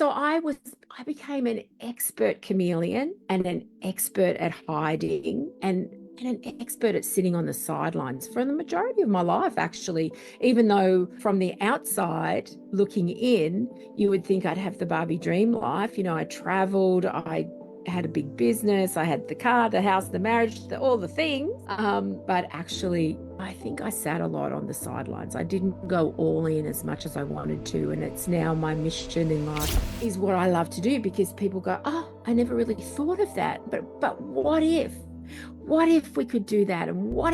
So I became an expert chameleon and an expert at hiding and an expert at sitting on the sidelines for the majority of my life, actually, even though from the outside looking in, you would think I'd have the Barbie dream life. I traveled, I had a big business, I had the car, the house, the marriage, all the things. But actually, I think I sat a lot on the sidelines. I didn't go all in as much as I wanted to. And it's now my mission in life is what I love to do, because people go, oh, I never really thought of that. But what if? What if we could do that? And what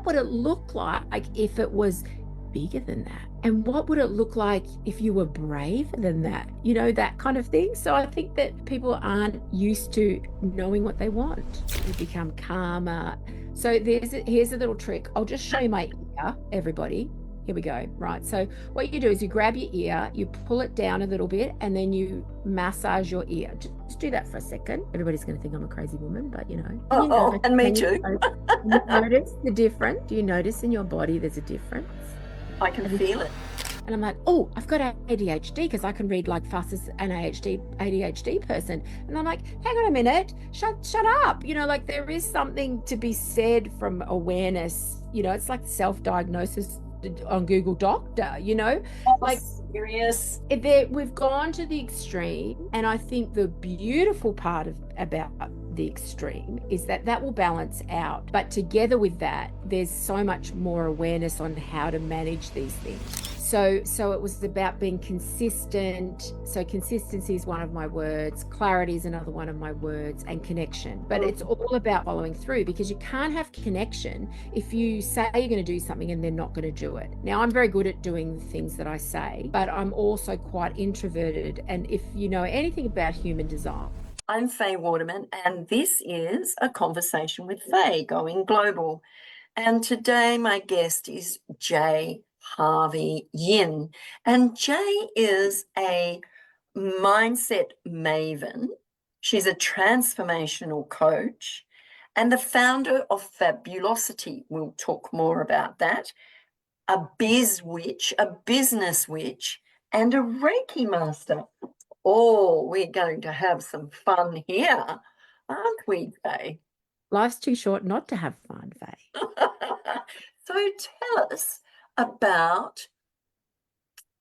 would it look like if it was bigger than that? And what would it look like if you were braver than that? That kind of thing. So I think that people aren't used to knowing what they want. You become calmer. So here's a little trick. I'll just show you my ear, everybody. Here we go. Right. So what you do is you grab your ear, you pull it down a little bit, and then you massage your ear. Just do that for a second. Everybody's going to think I'm a crazy woman, but and me too. You notice the difference? Do you notice in your body there's a difference? I can feel it. And I'm like, oh, I've got ADHD because I can read like fast as an ADHD person. And I'm like, hang on a minute, shut up. Like there is something to be said from awareness. It's like self-diagnosis on Google Doctor, like serious. We've gone to the extreme, and I think the beautiful part about the extreme is that will balance out. But together with that, there's so much more awareness on how to manage these things. So it was about being consistent. So consistency is one of my words. Clarity is another one of my words, and connection. But it's all about following through, because you can't have connection if you say you're going to do something and they're not going to do it. Now, I'm very good at doing the things that I say, but I'm also quite introverted. And if you know anything about human design. I'm Faye Waterman, and this is A Conversation with Faye, Going Global. And today my guest is Jai Harvey-Yin. And Jai is a mindset maven. She's a transformational coach and the founder of Fabulosity. We'll talk more about that. A biz witch, a business witch, and a Reiki master. Oh, we're going to have some fun here, aren't we, Faye? Life's too short not to have fun, Faye. So tell us about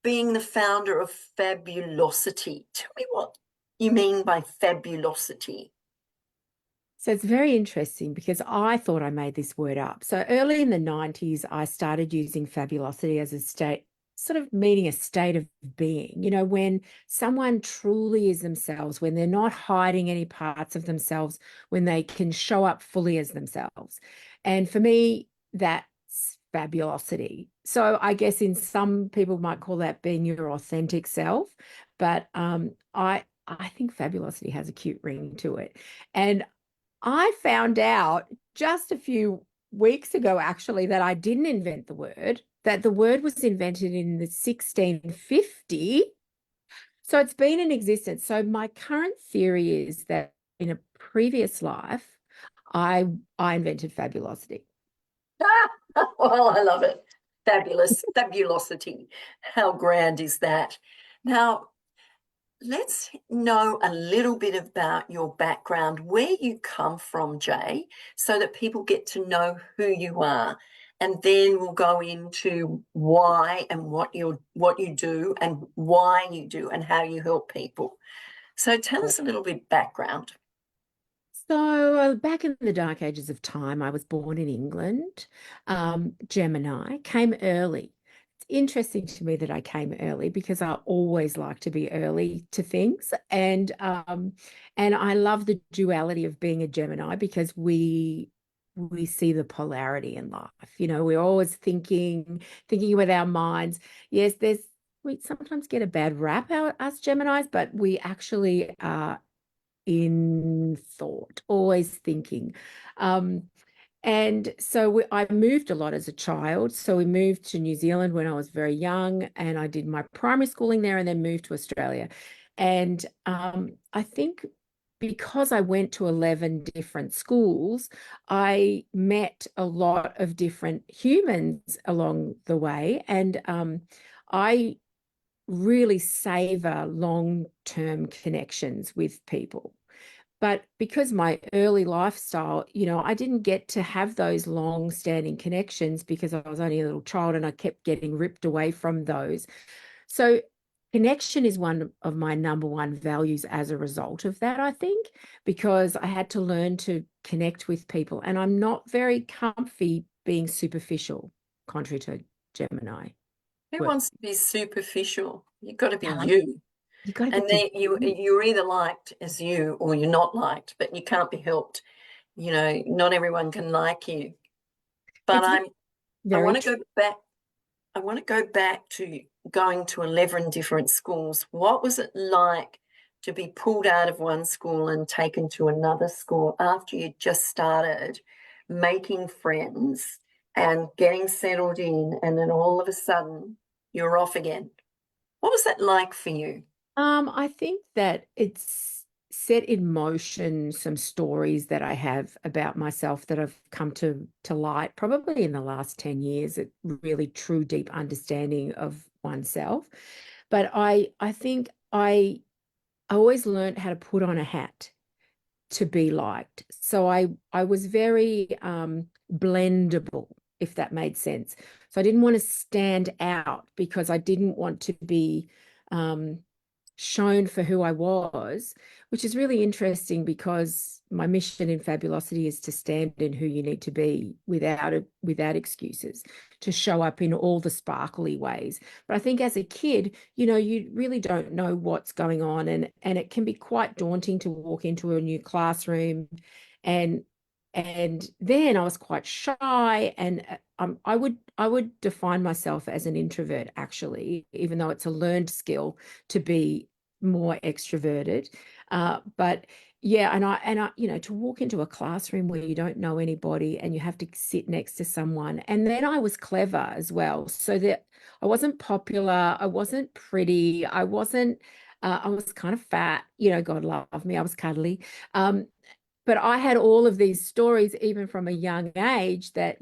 being the founder of Fabulosity. Tell me what you mean by fabulosity. So it's very interesting, because I thought I made this word up. So early in the 90s, I started using fabulosity as a state, sort of meaning a state of being, when someone truly is themselves, when they're not hiding any parts of themselves, when they can show up fully as themselves. And for me, that's fabulosity. So I guess in some people might call that being your authentic self, but I think fabulosity has a cute ring to it. And I found out just a few weeks ago, actually, that I didn't invent the word, that the word was invented in the 1650. So it's been in existence. So my current theory is that in a previous life, I invented fabulosity. Well, I love it. Fabulous. Fabulosity. How grand is that? Now, let's know a little bit about your background, where you come from, Jai, so that people get to know who you are. And then we'll go into why and what you do and why you do and how you help people. So tell us a little bit background. So back in the dark ages of time, I was born in England, Gemini, came early. It's interesting to me that I came early, because I always like to be early to things. And I love the duality of being a Gemini, because we see the polarity in life. We're always thinking with our minds. Yes, we sometimes get a bad rap, us Geminis, but we actually are in thought, always thinking. And so I moved a lot as a child. So we moved to New Zealand when I was very young, and I did my primary schooling there and then moved to Australia. And I think because I went to 11 different schools, I met a lot of different humans along the way. And I really savor long-term connections with people. But because my early lifestyle, I didn't get to have those long-standing connections because I was only a little child and I kept getting ripped away from those. So connection is one of my number one values as a result of that, I think, because I had to learn to connect with people. And I'm not very comfy being superficial, contrary to Gemini. Who Well, wants to be superficial? You've got to be yeah, like you. you got to And get to then you're either liked as you or you're not liked, but you can't be helped. Not everyone can like you. But it's I very want to true. go back. I want to go back to going to 11 different schools. What was it like to be pulled out of one school and taken to another school after you just started making friends and getting settled in, and then all of a sudden you're off again? What was that like for you? I think that it's set in motion some stories that I have about myself that have come to light probably in the last 10 years, a really true deep understanding of oneself. But I think I always learned how to put on a hat to be liked. So I was very blendable, if that made sense. So I didn't want to stand out because I didn't want to be um, shown for who I was, which is really interesting because my mission in Fabulosity is to stand in who you need to be without excuses, to show up in all the sparkly ways. But I think as a kid, you really don't know what's going on, and it can be quite daunting to walk into a new classroom, and and then I was quite shy, and I would define myself as an introvert actually, even though it's a learned skill to be more extroverted. But yeah, and I, to walk into a classroom where you don't know anybody and you have to sit next to someone. And then I was clever as well, so that I wasn't popular, I wasn't pretty, I was kind of fat, God love me, I was cuddly. But I had all of these stories even from a young age that,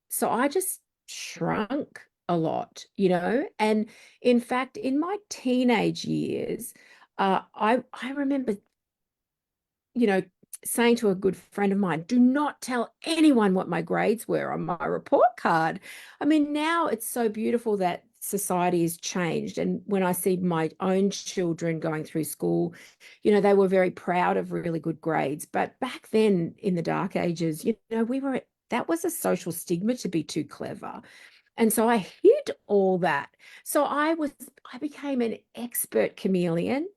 so I just shrunk a lot, and in fact, in my teenage years, I remember, you know, saying to a good friend of mine, do not tell anyone what my grades were on my report card. I mean, now it's so beautiful that society has changed. And when I see my own children going through school, they were very proud of really good grades. But back then in the dark ages, that was a social stigma to be too clever. And so I hid all that. So I became an expert chameleon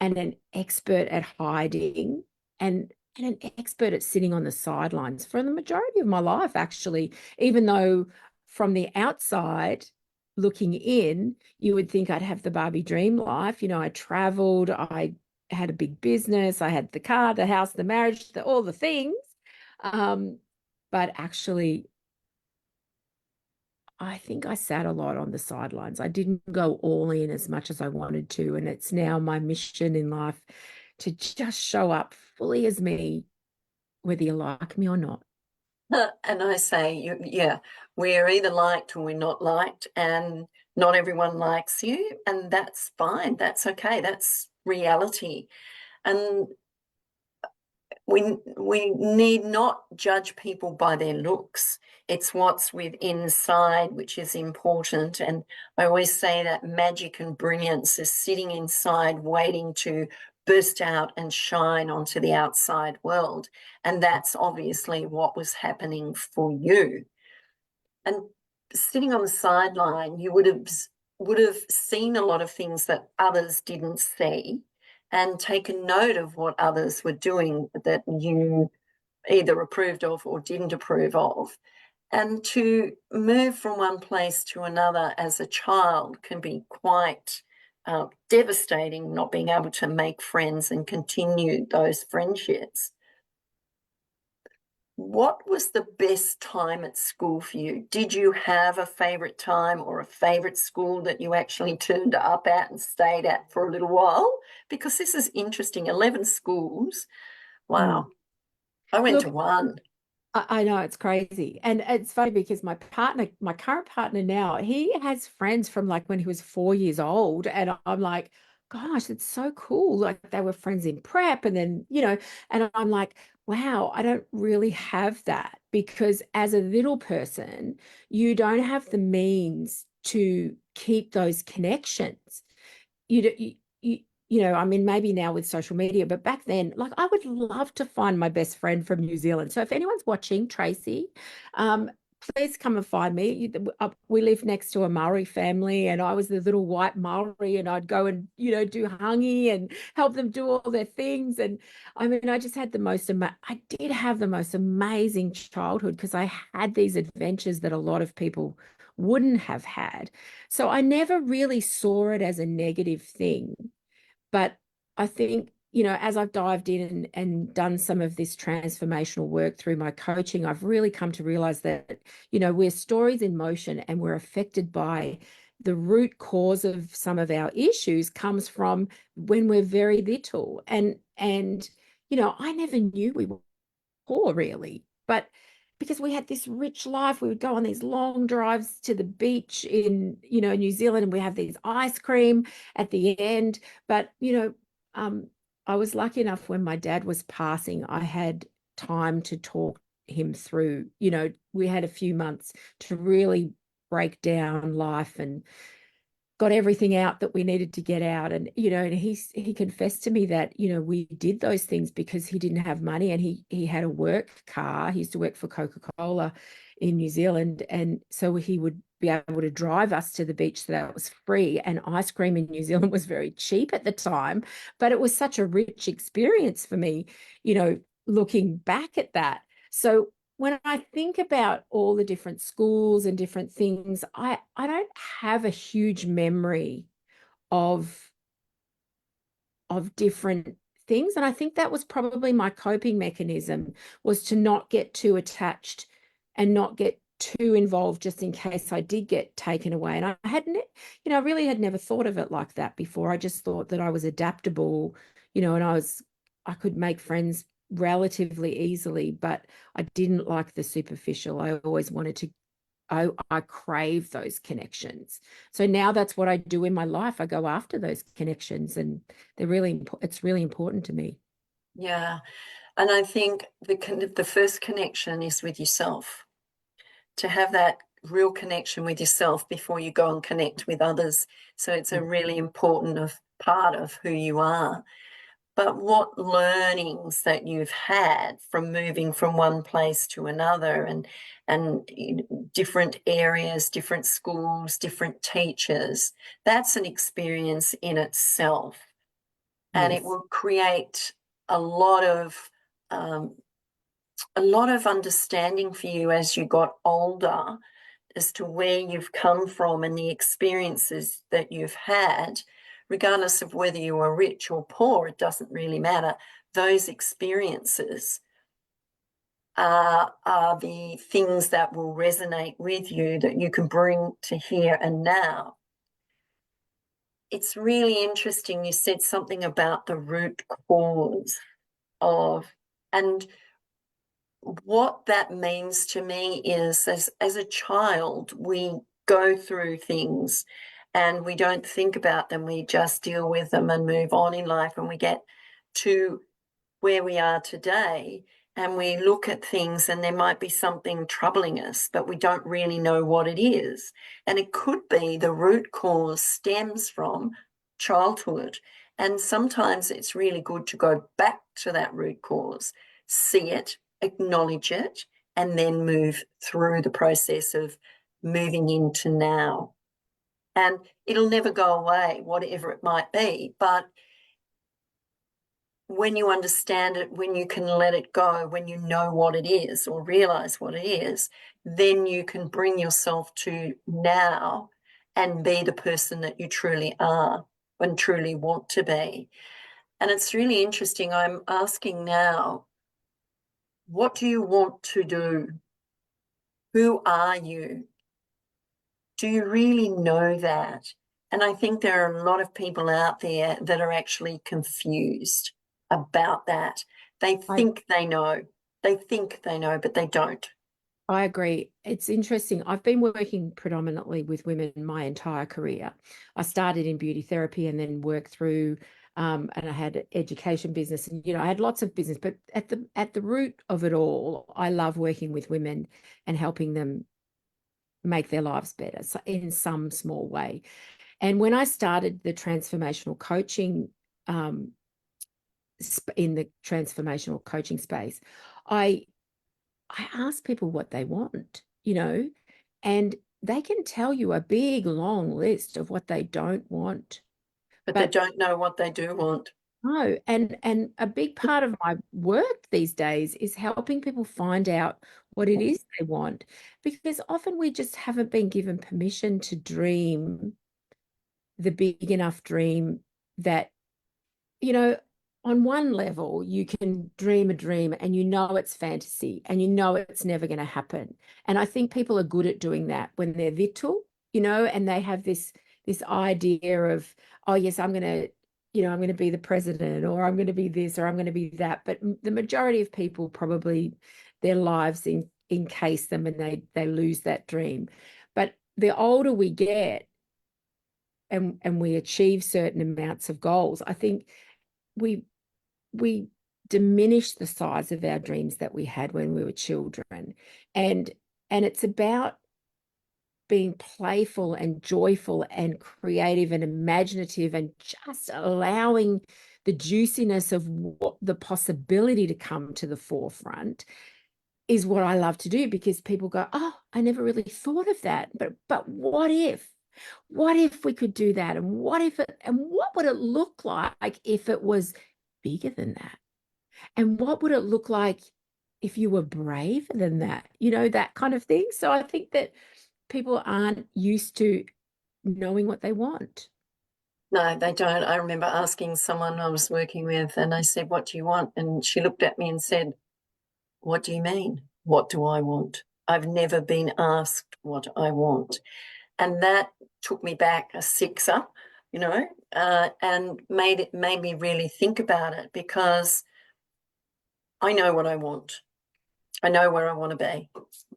and an expert at hiding and an expert at sitting on the sidelines for the majority of my life, actually, even though from the outside looking in, you would think I'd have the Barbie dream life. I traveled, I had a big business, I had the car, the house, the marriage, all the things. Um, but actually, I think I sat a lot on the sidelines. I didn't go all in as much as I wanted to. And it's now my mission in life to just show up fully as me, whether you like me or not. And I say, yeah, we're either liked or we're not liked, and not everyone likes you, and that's fine. That's okay. That's reality. And we need not judge people by their looks. It's what's with inside which is important. And I always say that magic and brilliance is sitting inside waiting to burst out and shine onto the outside world. And that's obviously what was happening for you. And sitting on the sideline, you would have seen a lot of things that others didn't see, and taken note of what others were doing that you either approved of or didn't approve of. And to move from one place to another as a child can be quite devastating, not being able to make friends and continue those friendships. What was the best time at school for you? Did you have a favorite time or a favorite school that you actually turned up at and stayed at for a little while? Because this is interesting. 11 schools. Mm. Wow. I went to Look, one. I know it's crazy. And it's funny because my current partner now, he has friends from like when he was 4 years old. And I'm like, gosh, it's so cool. Like they were friends in prep. And then, and I'm like, wow, I don't really have that because as a little person, you don't have the means to keep those connections. I mean, maybe now with social media, but back then, like I would love to find my best friend from New Zealand. So if anyone's watching, Tracy, um, please come and find me. We lived next to a Maori family, and I was the little white Maori, and I'd go and, do hangi and help them do all their things. And I mean, I just had I did have the most amazing childhood because I had these adventures that a lot of people wouldn't have had. So I never really saw it as a negative thing. But I think, as I've dived in and done some of this transformational work through my coaching, I've really come to realize that, we're stories in motion and we're affected by the root cause of some of our issues comes from when we're very little. And I never knew we were poor really, but because we had this rich life, we would go on these long drives to the beach in, New Zealand, and we have these ice cream at the end. But, I was lucky enough when my dad was passing, I had time to talk him through, we had a few months to really break down life and got everything out that we needed to get out. And and he confessed to me that we did those things because he didn't have money, and he had a work car. He used to work for Coca-Cola in New Zealand, and so he would be able to drive us to the beach, so that was free. And ice cream in New Zealand was very cheap at the time, but it was such a rich experience for me, looking back at that. So when I think about all the different schools and different things, I don't have a huge memory of different things. And I think that was probably my coping mechanism, was to not get too attached and not get too involved just in case I did get taken away. And I hadn't, I really had never thought of it like that before. I just thought that I was adaptable, and I could make friends relatively easily, but I didn't like the superficial. I always wanted to I crave those connections. So now that's what I do in my life. I go after those connections, and it's really important to me. Yeah. And I think the first connection is with yourself, to have that real connection with yourself before you go and connect with others. So it's a really important part of who you are. But what learnings that you've had from moving from one place to another, and different areas, different schools, different teachers, that's an experience in itself. And it Yes. will create a lot of um, a lot of understanding for you as you got older, as to where you've come from and the experiences that you've had, regardless of whether you are rich or poor, it doesn't really matter. Those experiences are the things that will resonate with you, that you can bring to here and now. It's really interesting. You said something about the root cause of, and what that means to me is, as a child, we go through things and we don't think about them. We just deal with them and move on in life. And we get to where we are today and we look at things, and there might be something troubling us, but we don't really know what it is. And it could be the root cause stems from childhood. And sometimes it's really good to go back to that root cause, see it, acknowledge it, and then move through the process of moving into now. And it'll never go away, whatever it might be. But when you understand it, when you can let it go, when you know what it is or realize what it is, then you can bring yourself to now and be the person that you truly are and truly want to be. And it's really interesting. I'm asking now, what do you want to do? Who are you? Do you really know that? And I think there are a lot of people out there that are actually confused about that. They I think they know. They think they know, but they don't. I agree. It's interesting. I've been working predominantly with women my entire career. I started in beauty therapy and then worked through, and I had education business, and I had lots of business. But at the root of it all, I love working with women and helping them make their lives better, so in some small way. And when I started the transformational coaching, um, in the transformational coaching space, I I ask people what they want, and they can tell you a big, long list of what they don't want. But they But don't know what they do want. no, and a big part of my work these days is helping people find out what it is they want, because often we just haven't been given permission to dream the big enough dream that, you know, on one level, you can dream a dream and it's fantasy and it's never going to happen. And I think people are good at doing that when they're little, and they have this idea of, oh yes, I'm going to be the president, or I'm going to be this, or I'm going to be that. But the majority of people, probably their lives encase them and they lose that dream. But the older we get, and we achieve certain amounts of goals, I think we we diminish the size of our dreams that we had when we were children. And it's about being playful and joyful and creative and imaginative, and just allowing the juiciness of what the possibility to come to the forefront is what I love to do, because people go, oh, I never really thought of that. But what if? What if we could do that? And what would it look like if it was bigger than that? And what would it look like if you were braver than that? That kind of thing. So I think that people aren't used to knowing what they want. No, they don't. I remember asking someone I was working with, and I said, "What do you want?" And she looked at me and said, "What do you mean? What do I want? I've never been asked what I want." And that took me back a sixer, and made me really think about it, because I know what I want. I know where I want to be.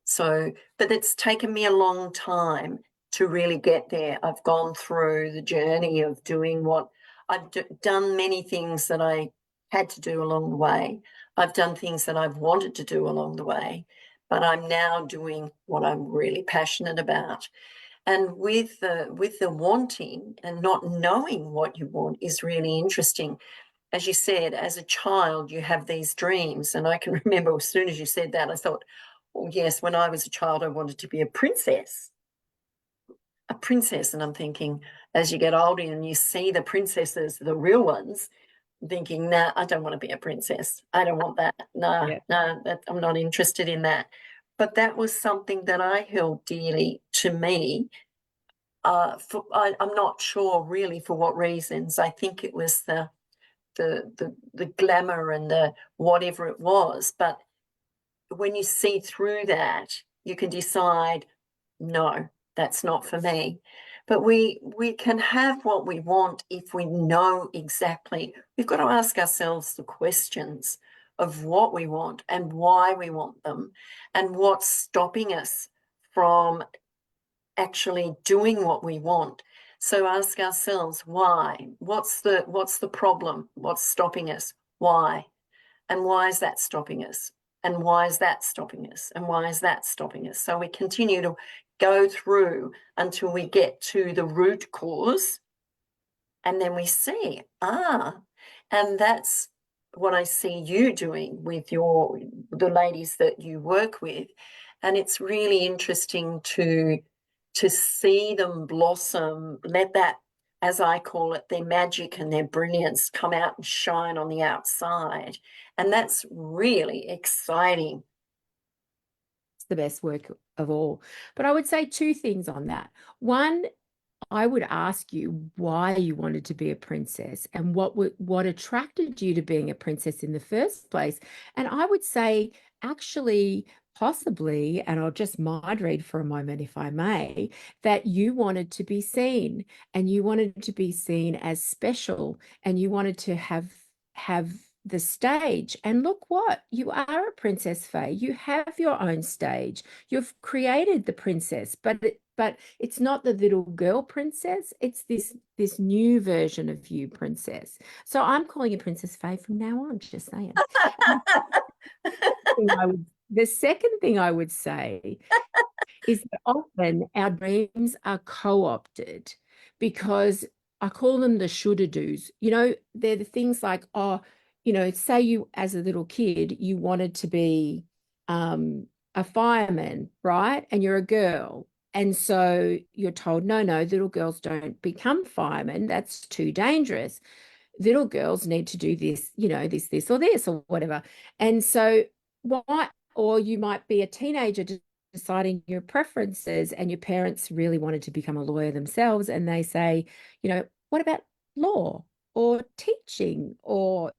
So, but it's taken me a long time to really get there. I've gone through the journey of doing what done many things that I had to do along the way. I've done things that I've wanted to do along the way, but I'm now doing what I'm really passionate about. And with the wanting and not knowing what you want is really interesting. As you said, as a child, you have these dreams. And I can remember as soon as you said that, I thought, oh, yes, when I was a child, I wanted to be a princess. A princess. And I'm thinking, as you get older and you see the princesses, the real ones, thinking, nah, I don't want to be a princess. I don't want that. Nah, Yeah. nah, I'm not interested in that. But that was something that I held dearly to me. I'm not sure really for what reasons. I think it was the glamour and the whatever it was. But when you see through that, you can decide, no, that's not for me. But we can have what we want if we know exactly. We've got to ask ourselves the questions of what we want and why we want them, and what's stopping us from actually doing what we want. So ask ourselves why. What's the problem? What's stopping us? Why? And why is that stopping us? And why is that stopping us? And why is that stopping us? So we continue to go through until we get to the root cause, and then we see, and that's what I see you doing with the ladies that you work with. And it's really interesting to see them blossom, let that, as I call it, their magic and their brilliance come out and shine on the outside. And that's really exciting. It's the best work of all. But I would say two things on that. One, I would ask you why you wanted to be a princess and what attracted you to being a princess in the first place. And I would say, actually, possibly, and I'll just mind read for a moment, if I may, that you wanted to be seen, and you wanted to be seen as special, and you wanted to have the stage. And look what, you are a princess, Faye. You have your own stage. You've created the princess, but it's not the little girl princess. It's this new version of you, princess. So I'm calling you Princess Faye from now on, just saying. The second thing I would say is that often our dreams are co-opted because I call them the shoulda do's. They're the things like, oh, say you as a little kid, you wanted to be a fireman, right? And you're a girl. And so you're told, no, no, little girls don't become firemen. That's too dangerous. Little girls need to do this, this, or this, or whatever. And so why, or you might be a teenager deciding your preferences, and your parents really wanted to become a lawyer themselves, and they say, what about law or teaching, or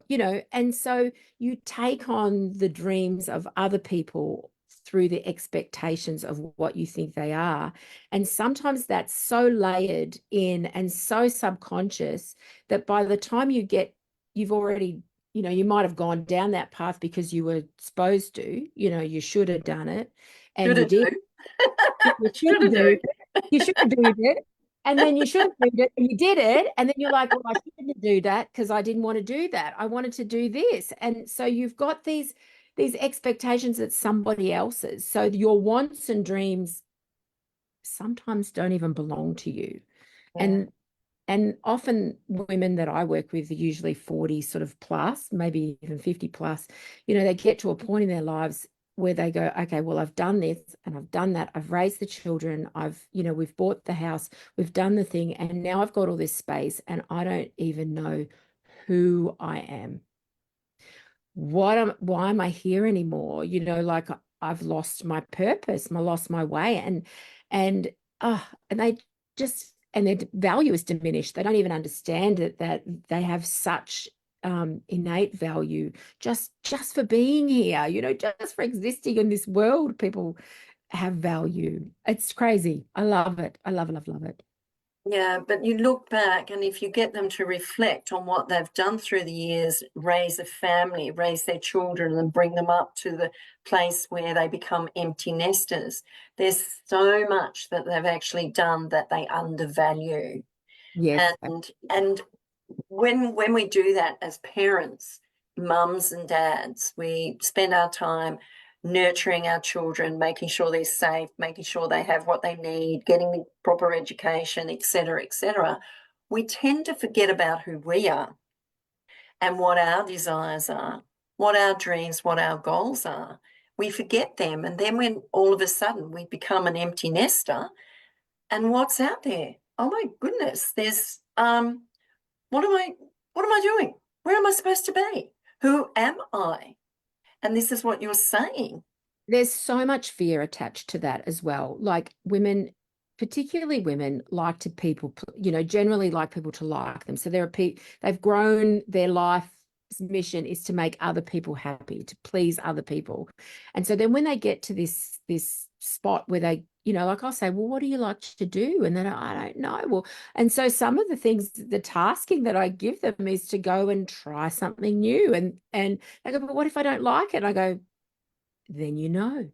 and so you take on the dreams of other people through the expectations of what you think they are. And sometimes that's so layered in and so subconscious that by the time you've already, you might have gone down that path because you were supposed to, you should have done it, and you Shoulda did. do. You should Shoulda have do. done it. You should have done it. And then you should have done it, and you did it. And then you're like, well, I shouldn't do that because I didn't want to do that. I wanted to do this. And so you've got these expectations that somebody else's. So your wants and dreams sometimes don't even belong to you. Yeah. And often women that I work with are usually 40 sort of plus, maybe even 50 plus, they get to a point in their lives where they go, okay, well, I've done this and I've done that. I've raised the children. We've bought the house, we've done the thing. And now I've got all this space and I don't even know who I am. Why am I here anymore? Like I've lost my purpose, lost my way. And they just, and their value is diminished. They don't even understand that they have such innate value just for being here, just for existing in this world. People have value. It's crazy. I love it. I love it, love, love it. Yeah, but you look back, and if you get them to reflect on what they've done through the years, raise a family, raise their children, and bring them up to the place where they become empty nesters, there's so much that they've actually done that they undervalue. Yes. And when we do that as parents, mums and dads, we spend our time nurturing our children, making sure they're safe, making sure they have what they need, getting the proper education, etc., etc. We tend to forget about who we are and what our desires are, what our dreams, what our goals are. We forget them, and then when all of a sudden we become an empty nester, and what's out there? Oh my goodness, there's what am I doing? Where am I supposed to be? Who am I? And this is what you're saying. There's so much fear attached to that as well. Like women, particularly women, like to people, generally like people to like them. So they've grown their life's mission is to make other people happy, to please other people. And so then when they get to this spot where they, like I'll say, well, what do you like to do? And then I don't know. Well, and so some of the things, the tasking that I give them is to go and try something new. And they go, but what if I don't like it? And I go, then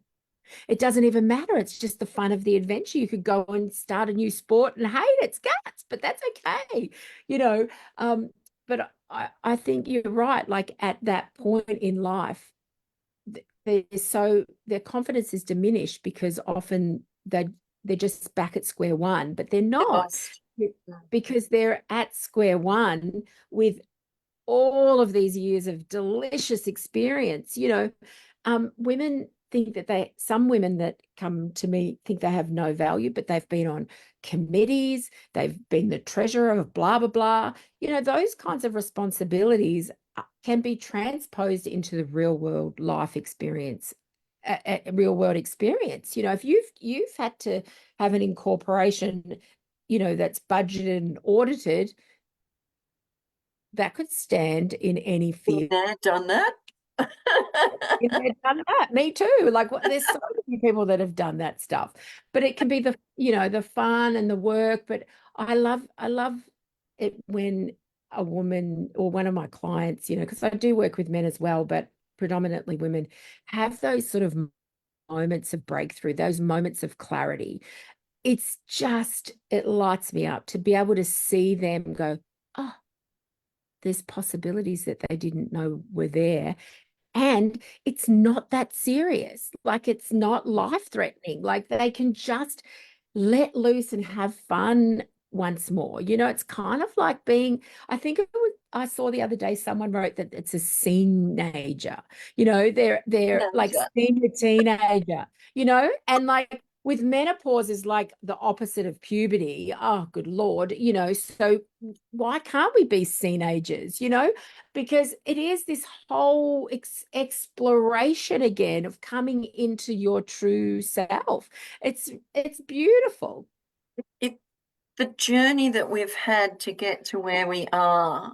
it doesn't even matter. It's just the fun of the adventure. You could go and start a new sport and hate its guts, but that's okay, you know. But I think you're right. Like at that point in life, their confidence is diminished because often they're just back at square one, but they're Get not, lost. because they're at square one with all of these years of delicious experience. Women think that some women that come to me think they have no value, but they've been on committees, they've been the treasurer of blah, blah, blah. Those kinds of responsibilities can be transposed into the real world life experience, a real world experience. If you've had to have an incorporation, that's budgeted and audited, that could stand in any Been field. there, done that. They've done that. Me too. Like, there's so many people that have done that stuff. But it can be the fun and the work. But I love it when a woman or one of my clients, because I do work with men as well, but predominantly women, have those sort of moments of breakthrough, those moments of clarity. It lights me up to be able to see them go, oh, there's possibilities that they didn't know were there. And it's not that serious. Like, it's not life threatening. Like, they can just let loose and have fun once more. It's kind of like I think I saw the other day someone wrote that it's a teenager. They're like Teenager. senior teenager, and like with menopause is like the opposite of puberty. Oh, good Lord. So why can't we be teenagers, because it is this whole exploration again of coming into your true self. It's beautiful. It, the journey that we've had to get to where we are,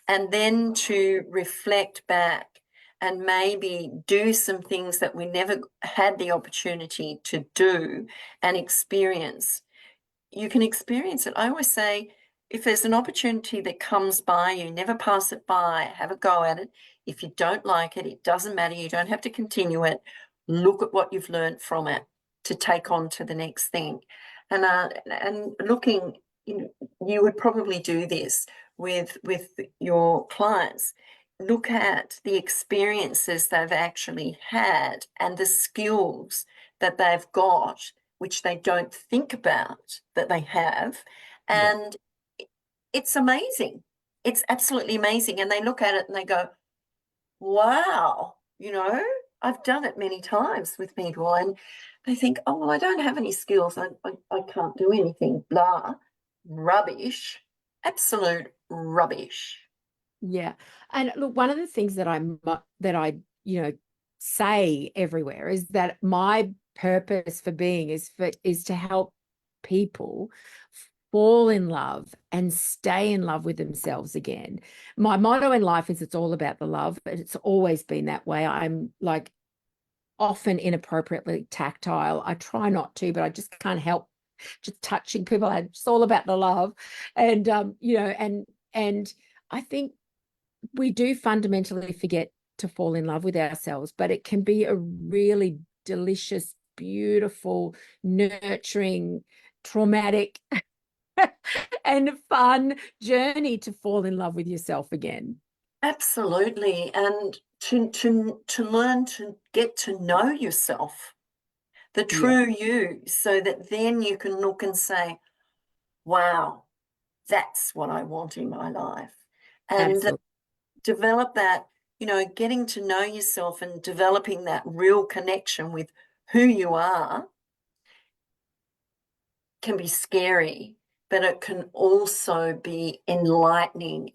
and then to reflect back and maybe do some things that we never had the opportunity to do and experience. You can experience it. I always say, if there's an opportunity that comes by, you never pass it by, have a go at it. If you don't like it, it doesn't matter. You don't have to continue it. Look at what you've learned from it to take on to the next thing. And looking, you would probably do this with your clients. Look at the experiences they've actually had and the skills that they've got, which they don't think about that they have. Yeah, And it's amazing. It's absolutely amazing. And they look at it and they go, wow, I've done it many times with people. And they think, oh, well, I don't have any skills. I can't do anything. Blah. Rubbish. Absolute rubbish. yeah. And look, one of the things that I say everywhere is that my purpose for being is to help people fall in love and stay in love with themselves again. My motto in life is it's all about the love, and it's always been that way. I'm like often inappropriately tactile. I try not to, but I just can't help just touching people. It's all about the love. And and I think we do fundamentally forget to fall in love with ourselves, but it can be a really delicious, beautiful, nurturing, traumatic and fun journey to fall in love with yourself again. Absolutely. And to learn to get to know yourself, the Yeah, true you, so that then you can look and say, wow, that's what I want in my life. And absolutely. develop that, getting to know yourself and developing that real connection with who you are can be scary, but it can also be enlightening,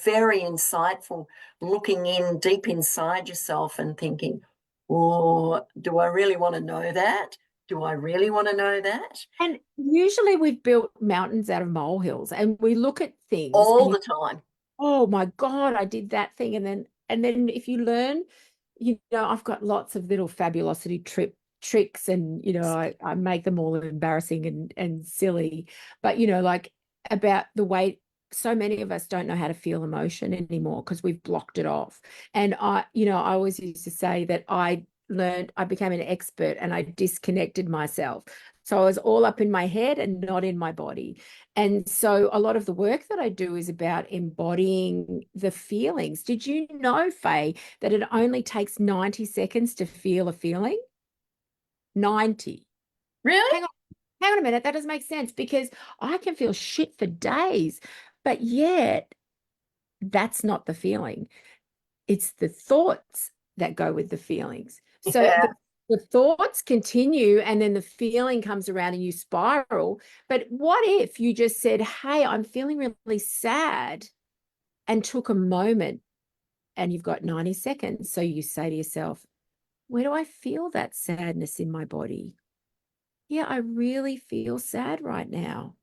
very insightful, looking in deep inside yourself and thinking, oh, do I really want to know that? Do I really want to know that? And usually we've built mountains out of molehills, and we look at things All and the time. oh my God, I did that thing. And then if you learn, I've got lots of little fabulosity tricks, and I make them all embarrassing and silly. But like about the way so many of us don't know how to feel emotion anymore because we've blocked it off. And I always used to say that I became an expert and I disconnected myself. So I was all up in my head and not in my body. And so a lot of the work that I do is about embodying the feelings. Did you know, Faye, that it only takes 90 seconds to feel a feeling? 90. Really? Hang on, hang on a minute. That doesn't make sense because I can feel shit for days, but yet that's not the feeling. It's the thoughts that go with the feelings. So Yeah. the thoughts continue and then the feeling comes around and you spiral. But what if you just said, hey, I'm feeling really sad, and took a moment, and you've got 90 seconds. So you say to yourself, where do I feel that sadness in my body? Yeah, I really feel sad right now.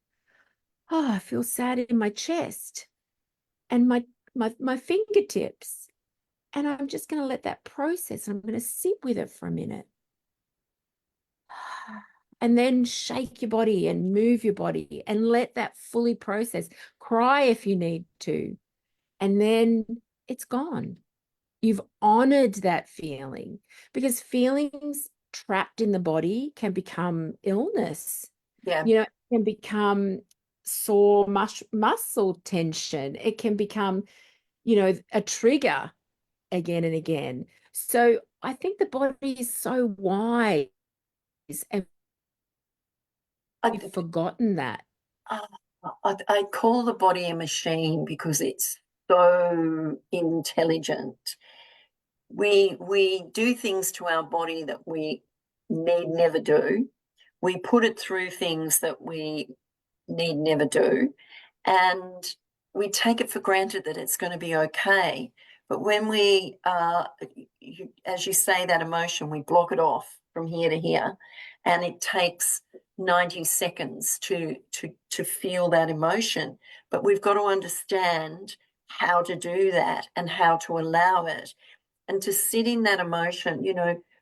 Oh, I feel sad in my chest and my fingertips. And I'm just going to let that process. I'm going to sit with it for a minute. and then shake your body and move your body and let that fully process. Cry if you need to, and then it's gone. You've honored that feeling, because feelings trapped in the body can become illness. Yeah. It can become sore muscle tension. It can become, a trigger again and again. So I think the body is so wise, and I, we've forgotten that. I call the body a machine because it's so intelligent. We do things to our body that we need never do. We put it through things that we need never do, and we take it for granted that it's going to be okay. But when we, as you say, that emotion, we block it off from here to here, and it takes 90 seconds to feel that emotion. But we've got to understand how to do that and how to allow it and to sit in that emotion.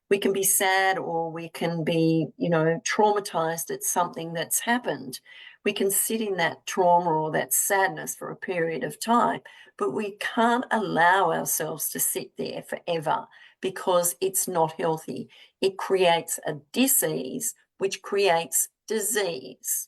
We can be sad, or we can be, traumatized at something that's happened. We can sit in that trauma or that sadness for a period of time, but we can't allow ourselves to sit there forever, because it's not healthy. It creates a dis-ease, which creates disease.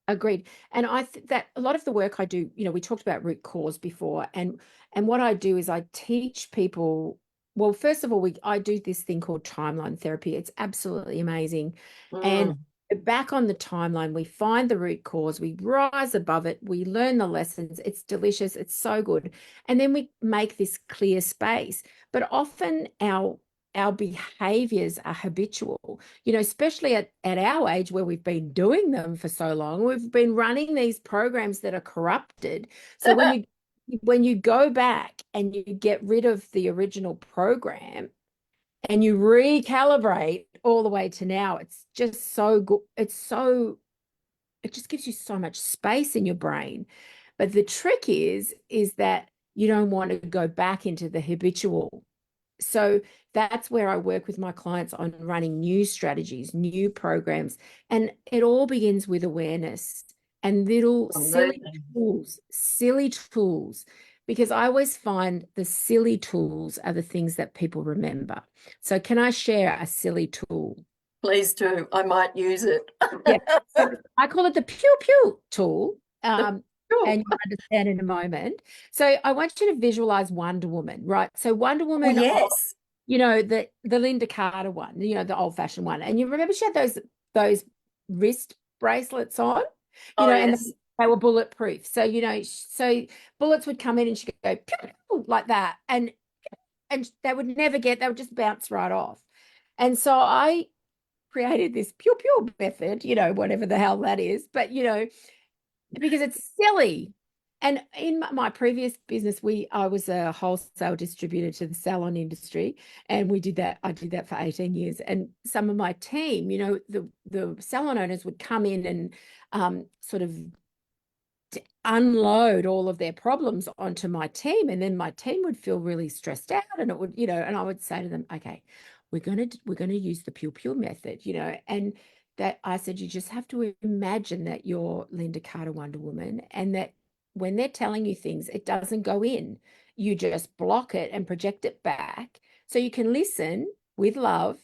Agreed. And I think that a lot of the work I do, we talked about root cause before, and what I do is I teach people. Well, first of all, I do this thing called timeline therapy. It's absolutely amazing. And Mm. back on the timeline, we find the root cause, we rise above it, we learn the lessons. It's delicious, it's so good. And then we make this clear space. But often our behaviors are habitual, especially at our age, where we've been doing them for so long. We've been running these programs that are corrupted. So when you go back and you get rid of the original program and you recalibrate all the way to now, it's just so good. It just gives you so much space in your brain. But the trick is that you don't want to go back into the habitual. So that's where I work with my clients on running new strategies, new programs. And it all begins with awareness and little silly tools, because I always find the silly tools are the things that people remember. So can I share a silly tool? Please do. I might use it. Yeah. So I call it the pew pew tool. Cool. And you'll understand in a moment. So I want you to visualize Wonder Woman, right? So Wonder Oh, Woman, yes. the Linda Carter one, the old-fashioned one. And you remember she had those wrist bracelets on, Oh, and yes. they were bulletproof. So, so bullets would come in and she could go pew, pew, like that. And they would just bounce right off. And so I created this pew pew method, whatever the hell that is, but because it's silly. And in my previous business, I was a wholesale distributor to the salon industry, and I did that for 18 years. And some of my team, the salon owners would come in and sort of unload all of their problems onto my team, and then my team would feel really stressed out, and it would, and I would say to them, okay, we're going to use the pew pew method, and that I said, you just have to imagine that you're Linda Carter Wonder Woman, and that when they're telling you things, it doesn't go in. You just block it and project it back, so you can listen with love,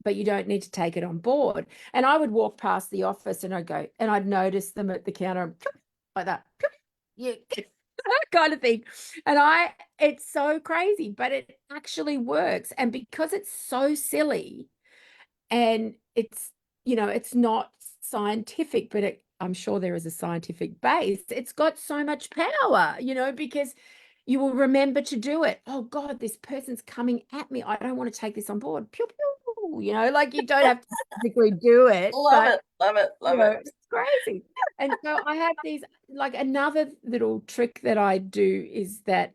but you don't need to take it on board. And I would walk past the office and I'd notice them at the counter like that. Yeah, that kind of thing. And it's so crazy, but it actually works. And because it's so silly, and it's not scientific, but I'm sure there is a scientific base. It's got so much power, because you will remember to do it. Oh God, this person's coming at me. I don't want to take this on board. Pew, pew, like you don't have to physically do it, Love but it. Love it. Love it. it's crazy. And so I have these, like, another little trick that I do is that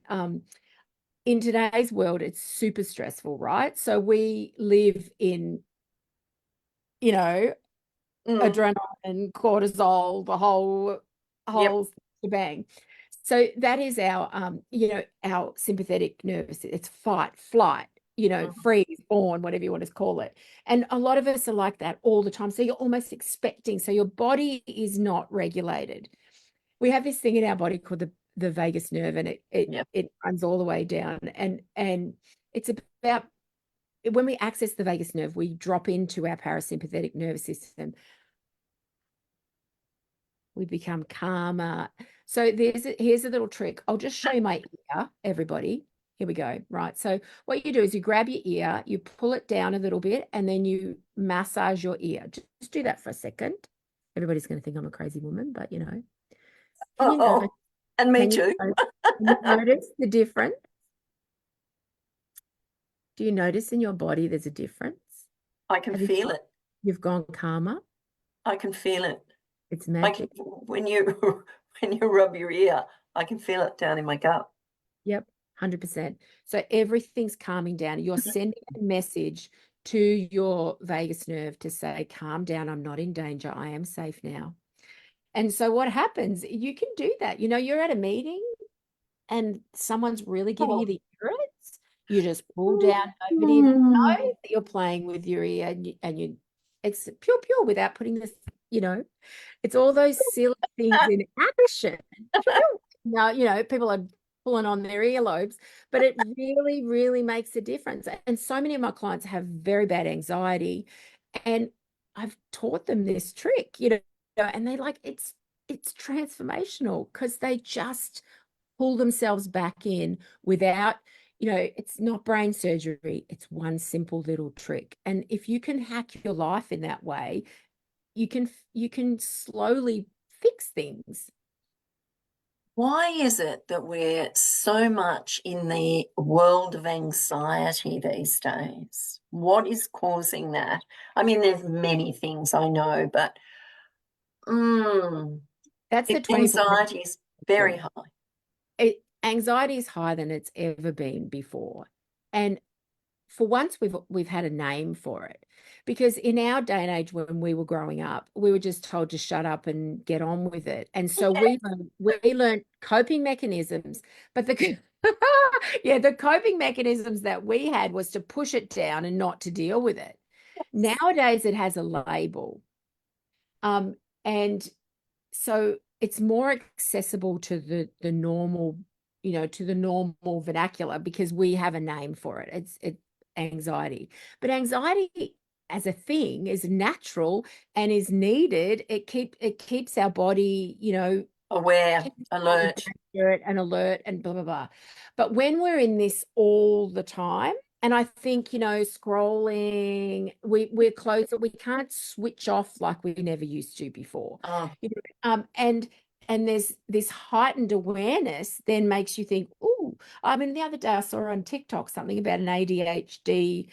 in today's world, it's super stressful, right? So we live in, you know, Mm. adrenaline, cortisol, the whole Yep. whole shebang. So that is our sympathetic nervous. It's fight, flight, Mm. freeze, born, whatever you want to call it. And a lot of us are like that all the time. So you're almost expecting, so your body is not regulated. We have this thing in our body called the vagus nerve, and it runs all the way down. And it's about when we access the vagus nerve, we drop into our parasympathetic nervous system. We become calmer. So here's a little trick. I'll just show you my ear, everybody. Here we go. Right. So what you do is you grab your ear, you pull it down a little bit, and then you massage your ear. Just do that for a second. Everybody's going to think I'm a crazy woman, but you know. Can you notice? And me too. Can you notice the difference? Do you notice in your body there's a difference? I can feel it. You've gone calmer. I can feel it. It's magic. When you rub your ear, I can feel it down in my gut. Yep, 100%. So everything's calming down. You're sending a message to your vagus nerve to say, calm down, I'm not in danger, I am safe now. And so what happens, you can do that. You know, you're at a meeting and someone's really giving you the irrits. You just pull down, nobody even knows that you're playing with your ear, and it's pure without putting this, you know, it's all those silly things in action. Now, you know, people are pulling on their earlobes, but it really, really makes a difference. And so many of my clients have very bad anxiety, and I've taught them this trick, you know, and they like it's transformational because they just pull themselves back in without, you know, it's not brain surgery. It's one simple little trick. And if you can hack your life in that way, you can slowly fix things. Why is it that we're so much in the world of anxiety these days? What is causing that? I mean, there's many things I know, but that's the anxiety is very high. Anxiety is higher than it's ever been before. And for once we've had a name for it, because in our day and age when we were growing up, we were just told to shut up and get on with it. And so we learned coping mechanisms, but the the coping mechanisms that we had was to push it down and not to deal with it. Nowadays it has a label. And so it's more accessible to the normal, you know, to the normal vernacular because we have a name for it. It's anxiety. But anxiety as a thing is natural and is needed. It keeps our body, you know, aware, alert, and alert and blah blah blah. But when we're in this all the time, and I think, you know, scrolling, we're close, we can't switch off like we never used to before. You know, and there's this heightened awareness then makes you think, oh, I mean, the other day I saw on TikTok something about an ADHD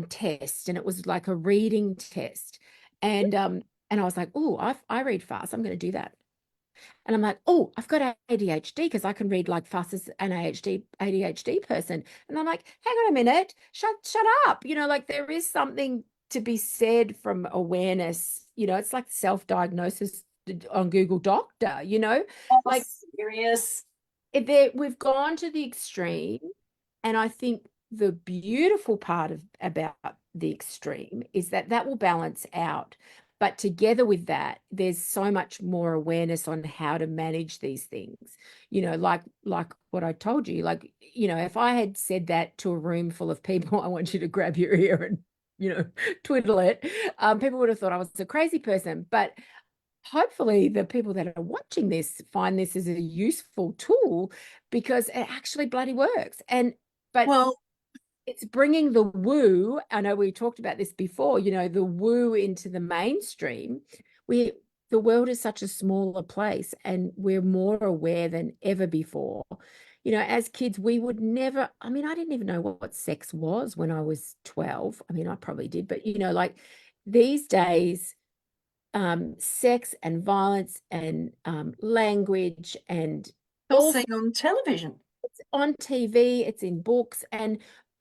test, and it was like a reading test. And I was like, oh, I read fast. I'm going to do that. And I'm like, oh, I've got ADHD because I can read like fast as an ADHD person. And I'm like, hang on a minute, shut up. You know, like there is something to be said from awareness. You know, it's like self-diagnosis on Google Doctor, you know, like serious. We've gone to the extreme. And I think the beautiful part about the extreme is that will balance out. But together with that, there's so much more awareness on how to manage these things. You know, like what I told you, like, you know, if I had said that to a room full of people, I want you to grab your ear and, you know, twiddle it, people would have thought I was a crazy person. But hopefully the people that are watching this find this as a useful tool because it actually bloody works. But it's bringing the woo. I know we talked about this before, you know, the woo into the mainstream. The world is such a smaller place and we're more aware than ever before. You know, as kids, we would never, I mean, I didn't even know what sex was when I was 12. I mean, I probably did, but you know, like these days, sex and violence and language and all seen on television. It's on TV, it's in books, and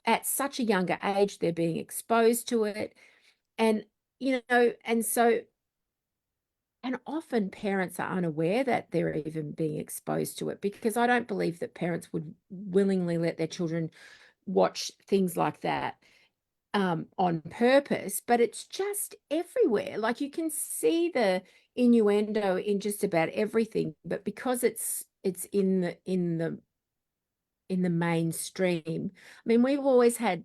at such a younger age, they're being exposed to it. And, you know, and often parents are unaware that they're even being exposed to it because I don't believe that parents would willingly let their children watch things like that. on purpose, but it's just everywhere. Like you can see the innuendo in just about everything, but because it's in the mainstream. I mean, we've always had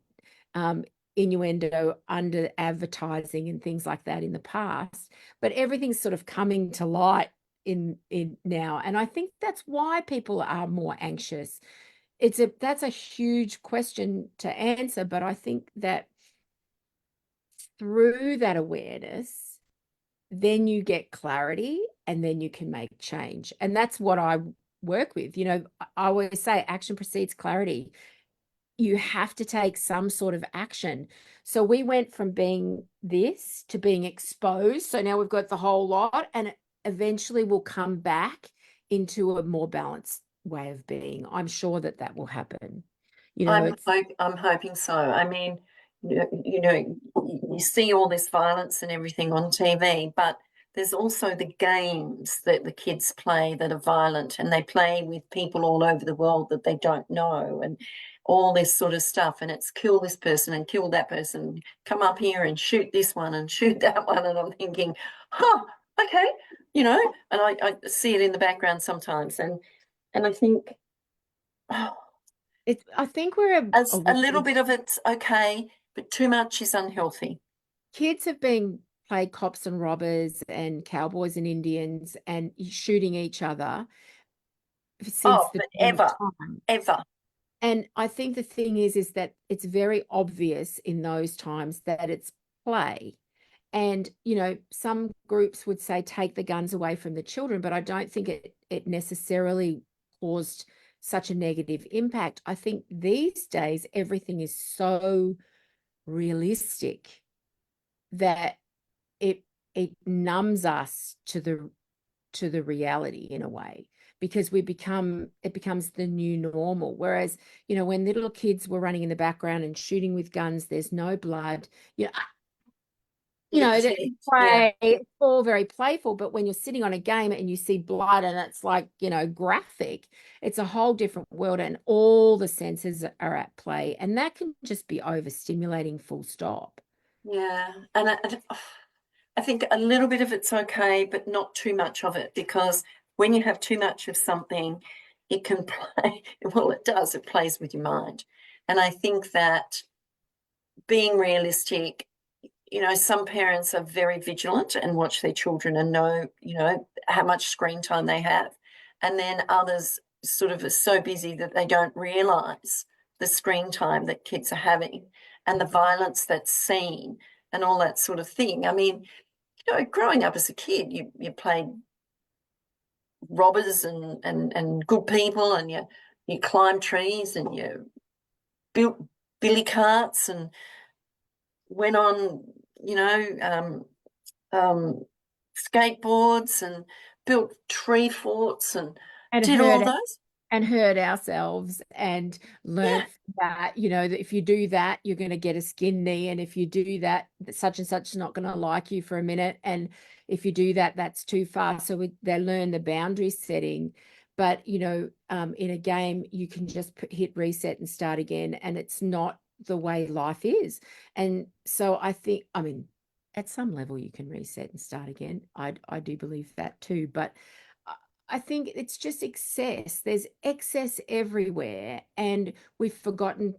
innuendo under advertising and things like that in the past, but everything's sort of coming to light in now, and I think that's why people are more anxious. That's a huge question to answer, but I think that through that awareness, then you get clarity and then you can make change. And that's what I work with. I always say action precedes clarity. You have to take some sort of action. So we went from being this to being exposed. So now we've got the whole lot, and eventually we'll come back into a more balanced way of being. I'm sure that that will happen. I'm hoping so. I mean, you see all this violence and everything on TV, but there's also the games that the kids play that are violent, and they play with people all over the world that they don't know, and all this sort of stuff. And it's kill this person and kill that person, come up here and shoot this one and shoot that one. And I'm thinking, huh, okay, and I see it in the background sometimes, and I think, oh, I think we're as a little bit of it's okay, but too much is unhealthy. kids have been played cops and robbers and cowboys and Indians and shooting each other since Oh, the beginning of forever, time. ever. And I think the thing is that it's very obvious in those times that it's play. And, some groups would say take the guns away from the children, but I don't think it necessarily caused such a negative impact. I think these days everything is so realistic that it it numbs us to the reality in a way, because it becomes the new normal. Whereas, when little kids were running in the background and shooting with guns, there's no blood. That Yeah, it's all very playful, but when you're sitting on a game and you see blood and it's like, graphic, it's a whole different world, and all the senses are at play, and that can just be overstimulating, full stop. yeah. And I think a little bit of it's okay, but not too much of it, because when you have too much of something, it can play, well, it does, it plays with your mind. And I think that being realistic, some parents are very vigilant and watch their children and know, how much screen time they have. And then others sort of are so busy that they don't realize the screen time that kids are having and the violence that's seen and all that sort of thing. I mean, growing up as a kid, you played robbers and good people, and you climbed trees and you built billy carts and went on, um, skateboards and built tree forts and and did all hurt those. and hurt ourselves and Yeah, learnt that, that if you do that, you're going to get a skin knee. And if you do that, such and such is not going to like you for a minute. And if you do that, that's too far. So they learn the boundary setting. But, in a game, you can just hit reset and start again. And it's not the way life is. And so I mean, at some level, you can reset and start again. I do believe that too. But I think it's just excess. There's excess everywhere, and we've forgotten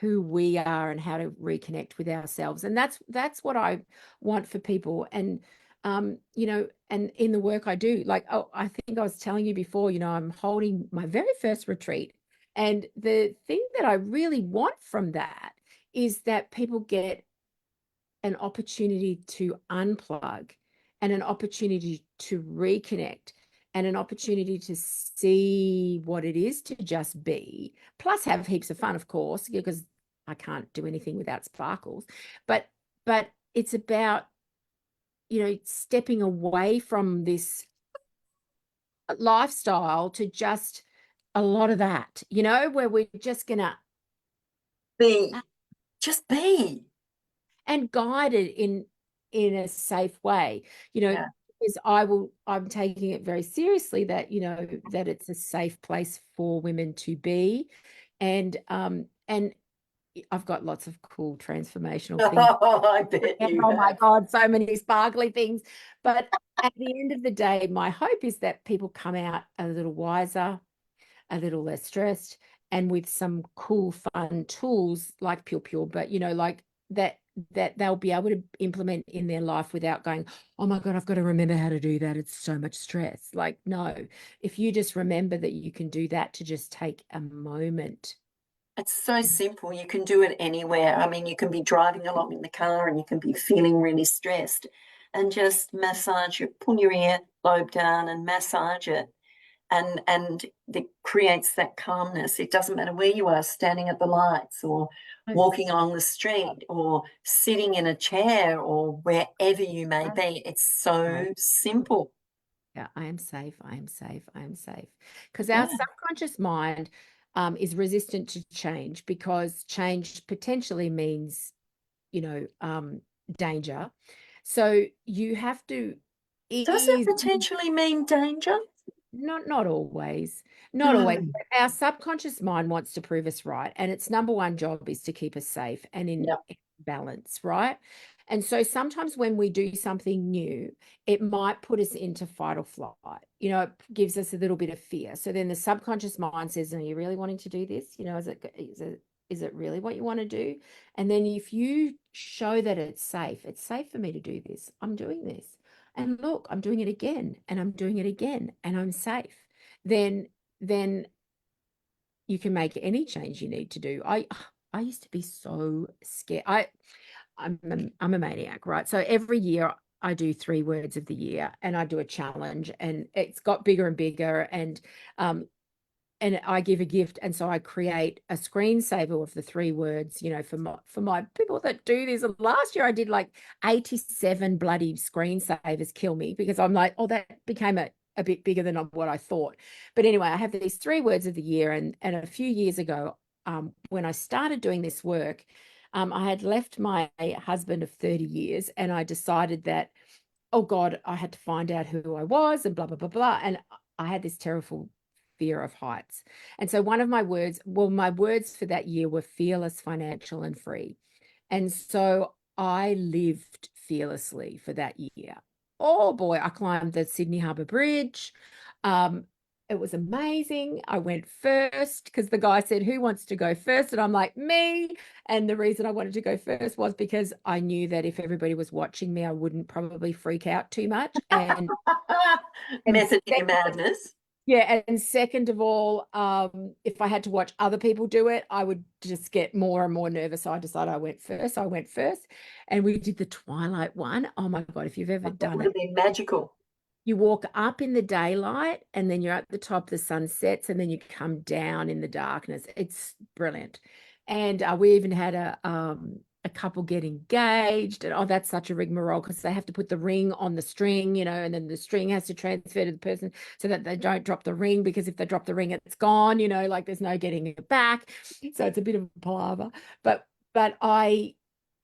who we are and how to reconnect with ourselves. And that's what I want for people. And and in the work I do, like, oh, I think I was telling you before, I'm holding my very first retreat. And the thing that I really want from that is that people get an opportunity to unplug and an opportunity to reconnect and an opportunity to see what it is to just be, plus have heaps of fun, of course, because I can't do anything without sparkles. But it's about, stepping away from this lifestyle to just a lot of that, where we're just gonna be, just be. and guided in a safe way, Yeah, because I'm taking it very seriously that, that it's a safe place for women to be. And I've got lots of cool transformational things. Oh, I bet you Oh my have. God, so many sparkly things. But at the end of the day, my hope is that people come out a little wiser, a little less stressed, and with some cool, fun tools like Pure Pure, but like that they'll be able to implement in their life without going, oh my God, I've got to remember how to do that. It's so much stress. Like, no, if you just remember that you can do that to just take a moment. It's so simple. You can do it anywhere. I mean, you can be driving along in the car and you can be feeling really stressed and just massage it, pull your ear lobe down and massage it. And it creates that calmness. It doesn't matter where you are, standing at the lights or walking along the street or sitting in a chair or wherever you may be. It's so simple. Yeah, I am safe. I am safe. I am safe. Because our Yeah. subconscious mind is resistant to change because change potentially means, you know, um, danger. So you have to Does it ease, potentially mean danger? not always, not always. Mm. Our subconscious mind wants to prove us right, and its number one job is to keep us safe and in Yep. balance, right? And so sometimes when we do something new, it might put us into fight or flight. It gives us a little bit of fear. So then the subconscious mind says, "Are you really wanting to do this? Is it really what you want to do?" And then if you show that it's safe for me to do this. I'm doing this. And look, I'm doing it again and I'm doing it again and I'm safe, then you can make any change you need to do. I used to be so scared. I'm a maniac, right? So every year I do 3 words of the year and I do a challenge and it's got bigger and bigger um and I give a gift, and so I create a screensaver of the 3 words, for my people that do this. And last year I did like 87 bloody screensavers. Kill me, because I'm like, oh, that became a bit bigger than what I thought. But anyway, I have these 3 words of the year, and a few years ago, when I started doing this work, I had left my husband of 30 years, and I decided that, oh God, I had to find out who I was and blah, blah, blah, blah. And I had this terrible fear of heights. And so my words for that year were fearless, financial, and free. And so I lived fearlessly for that year. Oh boy, I climbed the Sydney Harbour Bridge. Um, it was amazing. I went first because the guy said, "Who wants to go first?" And I'm like, "Me." And the reason I wanted to go first was because I knew that if everybody was watching me, I wouldn't probably freak out too much. And Method in your madness. yeah, and second of all, if I had to watch other people do it, I would just get more and more nervous. So I decided I went first. I went first, and we did the Twilight one. Oh my God, if you've ever That done would it, have been magical. you walk up in the daylight and then you're at the top, the sun sets, and then you come down in the darkness. It's brilliant. And we even had a couple get engaged, and oh, that's such a rigmarole because they have to put the ring on the string, and then the string has to transfer to the person so that they don't drop the ring, because if they drop the ring, it's gone, like there's no getting it back. So it's a bit of a palaver. But I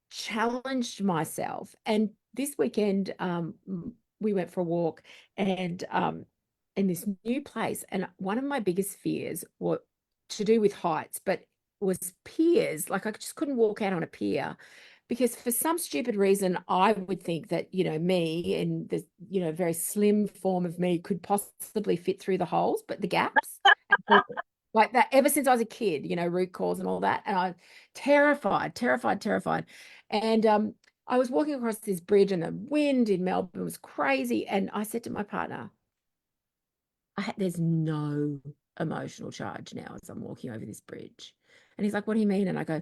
challenged myself. And this weekend, we went for a walk, and in this new place. And one of my biggest fears were to do with heights, but was piers. Like I just couldn't walk out on a pier because for some stupid reason, I would think that, me and the, very slim form of me could possibly fit through the holes, but the gaps. Like that ever since I was a kid, root cause and all that. And I terrified, terrified, terrified. And I was walking across this bridge and the wind in Melbourne was crazy. And I said to my partner, there's no emotional charge now as I'm walking over this bridge. And he's like, what do you mean? And I go,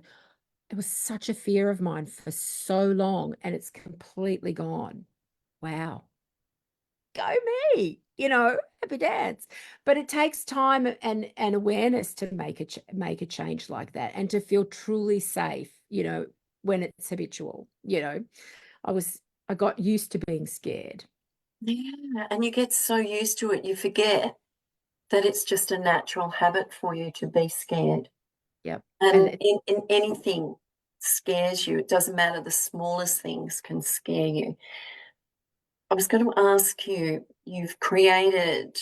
it was such a fear of mine for so long and it's completely gone. Wow. Go me, happy dance. But it takes time and awareness to make a change like that and to feel truly safe, when it's habitual. I got used to being scared. Yeah, and you get so used to it, you forget that it's just a natural habit for you to be scared. Yep. And And in anything scares you. It doesn't matter, the smallest things can scare you. I was going to ask you, you've created,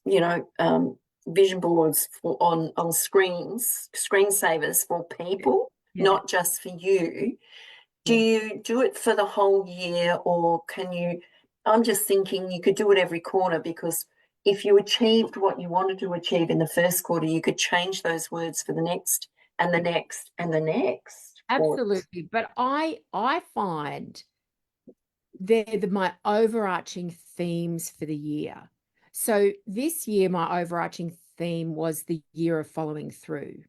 you know, um, vision boards for on screensavers for people, Yeah. not just for you. Do Yeah. you do it for the whole year, or can you? I'm just thinking you could do it every quarter, because if you achieved what you wanted to achieve in the first quarter, you could change those words for the next and the next and the next quarter. Absolutely. But I find they're my overarching themes for the year. So this year, my overarching theme was the year of following through.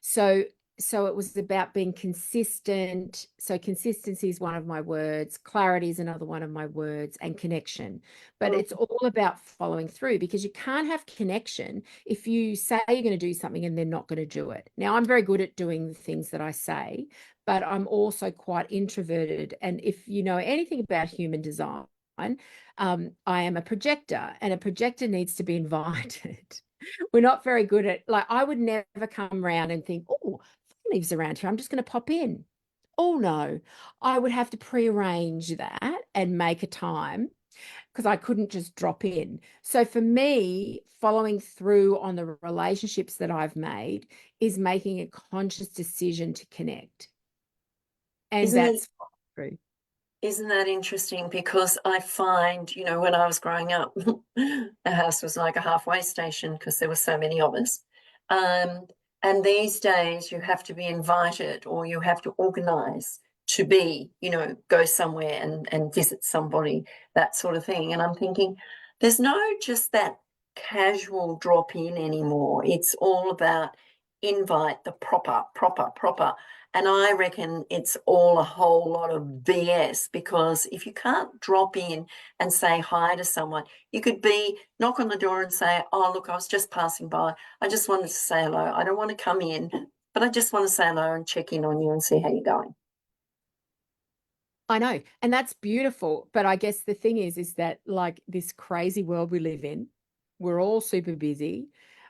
So so it was about being consistent. So consistency is one of my words, clarity is another one of my words, and connection. But Mm. it's all about following through, because you can't have connection if you say you're going to do something and they're not going to do it. Now, I'm very good at doing the things that I say, but I'm also quite introverted. And if you know anything about human design, I am a projector, and a projector needs to be invited. We're not very good at, like, I would never come around and think, oh, Faye lives around here, I'm just going to pop in. Oh no, I would have to prearrange that and make a time, because I couldn't just drop in. So for me, following through on the relationships that I've made is making a conscious decision to connect. And Isn't it that's true. Isn't that interesting? Because I find, when I was growing up, the house was like a halfway station because there were so many of us. Um, and these days, you have to be invited, or you have to organize to be, go somewhere and visit somebody, that sort of thing. And I'm thinking, there's no just that casual drop in anymore. It's all about invite, the proper, proper, proper. And I reckon it's all a whole lot of BS, because if you can't drop in and say hi to someone, you could knock on the door and say, oh, look, I was just passing by. I just wanted to say hello. I don't want to come in, but I just want to say hello and check in on you and see how you're going. I know. And that's beautiful. But I guess the thing is that, like, this crazy world we live in, we're all super busy.